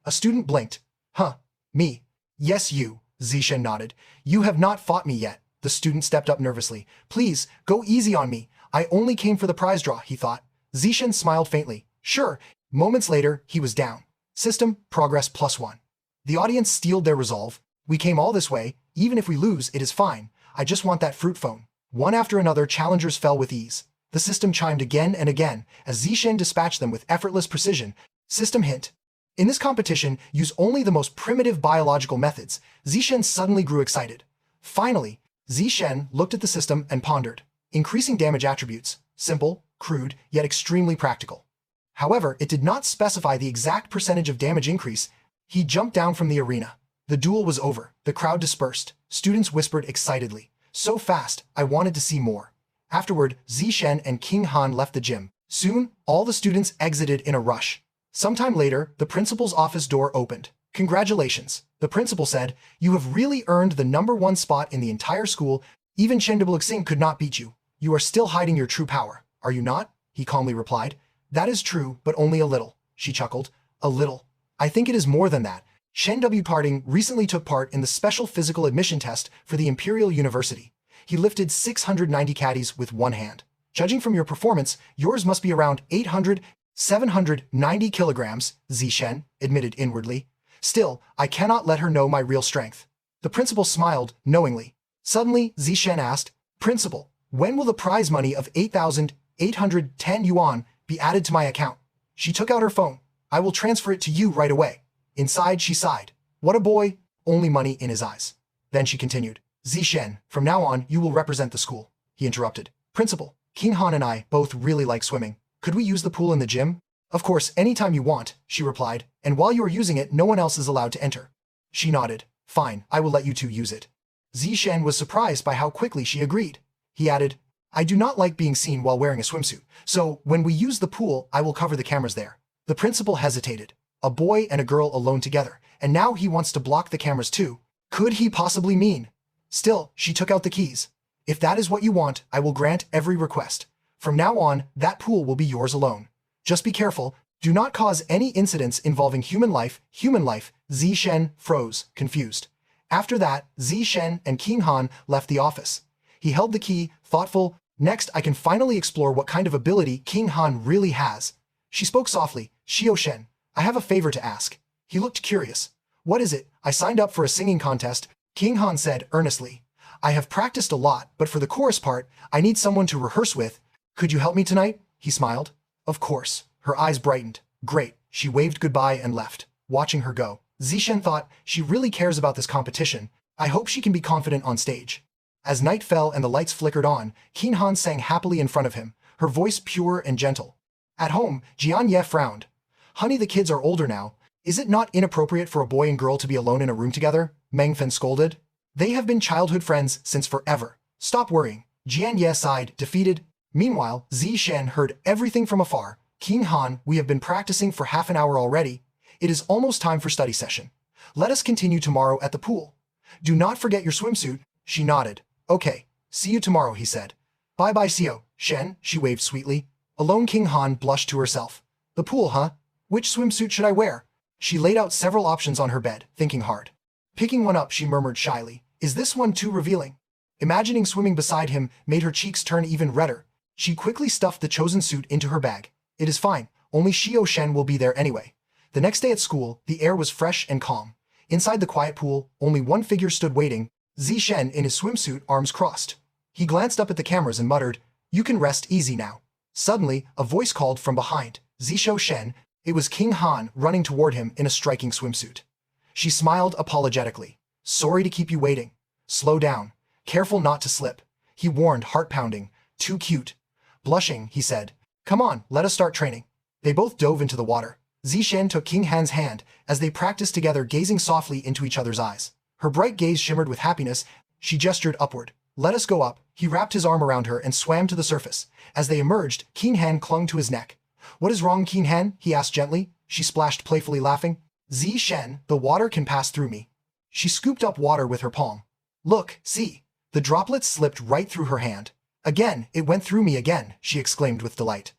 S1: A student blinked. Huh, me. Yes, you, Zishan nodded. You have not fought me yet. The student stepped up nervously. Please, go easy on me. I only came for the prize draw, he thought. Zishan smiled faintly. Sure. Moments later, he was down. System, progress +1. The audience steeled their resolve. We came all this way. Even if we lose, it is fine. I just want that fruit phone. One after another, challengers fell with ease. The system chimed again and again as Zishan dispatched them with effortless precision. System hint. In this competition, use only the most primitive biological methods. Zishan suddenly grew excited. Finally, Zishan looked at the system and pondered. Increasing damage attributes. Simple, crude, yet extremely practical. However, it did not specify the exact percentage of damage increase. He jumped down from the arena. The duel was over. The crowd dispersed. Students whispered excitedly. So fast, I wanted to see more. Afterward, Zishan and King Han left the gym. Soon, all the students exited in a rush. Sometime later, the principal's office door opened. Congratulations, the principal said. You have really earned the #1 spot in the entire school. Even Chen Wuxing could not beat you. You are still hiding your true power, are you not? He calmly replied. That is true, but only a little, she chuckled. A little. I think it is more than that. Shen W. Parting recently took part in the special physical admission test for the Imperial University. He lifted 690 caddies with one hand. Judging from your performance, yours must be around 790 kilograms, Zishan admitted inwardly. Still, I cannot let her know my real strength. The principal smiled knowingly. Suddenly, Zishan asked, Principal, when will the prize money of 8,810 yuan be added to my account? She took out her phone. I will transfer it to you right away. Inside, she sighed. What a boy, only money in his eyes. Then she continued. Zishan, from now on, you will represent the school. He interrupted. Principal, King Han and I both really like swimming. Could we use the pool in the gym? Of course, anytime you want, she replied, and while you are using it, no one else is allowed to enter. She nodded. Fine, I will let you two use it. Zishan was surprised by how quickly she agreed. He added, I do not like being seen while wearing a swimsuit, so when we use the pool, I will cover the cameras there. The principal hesitated. A boy and a girl alone together, and now he wants to block the cameras too. Could he possibly mean? Still, she took out the keys. If that is what you want, I will grant every request. From now on, that pool will be yours alone. Just be careful, do not cause any incidents involving human life, Zi Shen froze, confused. After that, Zi Shen and King Han left the office. He held the key, thoughtful. Next, I can finally explore what kind of ability King Han really has. She spoke softly. Xiao Shen, I have a favor to ask. He looked curious. What is it? I signed up for a singing contest. King Han said earnestly. I have practiced a lot, but for the chorus part, I need someone to rehearse with. Could you help me tonight? He smiled. Of course. Her eyes brightened. Great. She waved goodbye and left, watching her go. Zishen thought, she really cares about this competition. I hope she can be confident on stage. As night fell and the lights flickered on, King Han sang happily in front of him, her voice pure and gentle. At home, Jian Ye frowned. Honey, the kids are older now. Is it not inappropriate for a boy and girl to be alone in a room together? Meng Fen scolded. They have been childhood friends since forever. Stop worrying. Jian Ye sighed, defeated. Meanwhile, Zi Shen heard everything from afar. King Han, we have been practicing for half an hour already. It is almost time for study session. Let us continue tomorrow at the pool. Do not forget your swimsuit. She nodded. Okay, see you tomorrow, he said. Bye-bye, Xiao Shen, she waved sweetly. Alone King Han blushed to herself. The pool, huh? Which swimsuit should I wear? She laid out several options on her bed, thinking hard. Picking one up, she murmured shyly. Is this one too revealing? Imagining swimming beside him made her cheeks turn even redder. She quickly stuffed the chosen suit into her bag. It is fine, only Xiao Shen will be there anyway. The next day at school, the air was fresh and calm. Inside the quiet pool, only one figure stood waiting, Zi Shen in his swimsuit, arms crossed. He glanced up at the cameras and muttered, You can rest easy now. Suddenly, a voice called from behind, Xiao Shen. It was King Han running toward him in a striking swimsuit. She smiled apologetically. Sorry to keep you waiting. Slow down. Careful not to slip. He warned, heart-pounding. Too cute. Blushing, he said. Come on, let us start training. They both dove into the water. Zi Shen took King Han's hand as they practiced together, gazing softly into each other's eyes. Her bright gaze shimmered with happiness. She gestured upward. Let us go up. He wrapped his arm around her and swam to the surface. As they emerged, King Han clung to his neck. What is wrong, King Han? He asked gently. She splashed playfully, laughing. Zi Shen, the water can pass through me. She scooped up water with her palm. Look, see. The droplets slipped right through her hand. Again, it went through me again, she exclaimed with delight.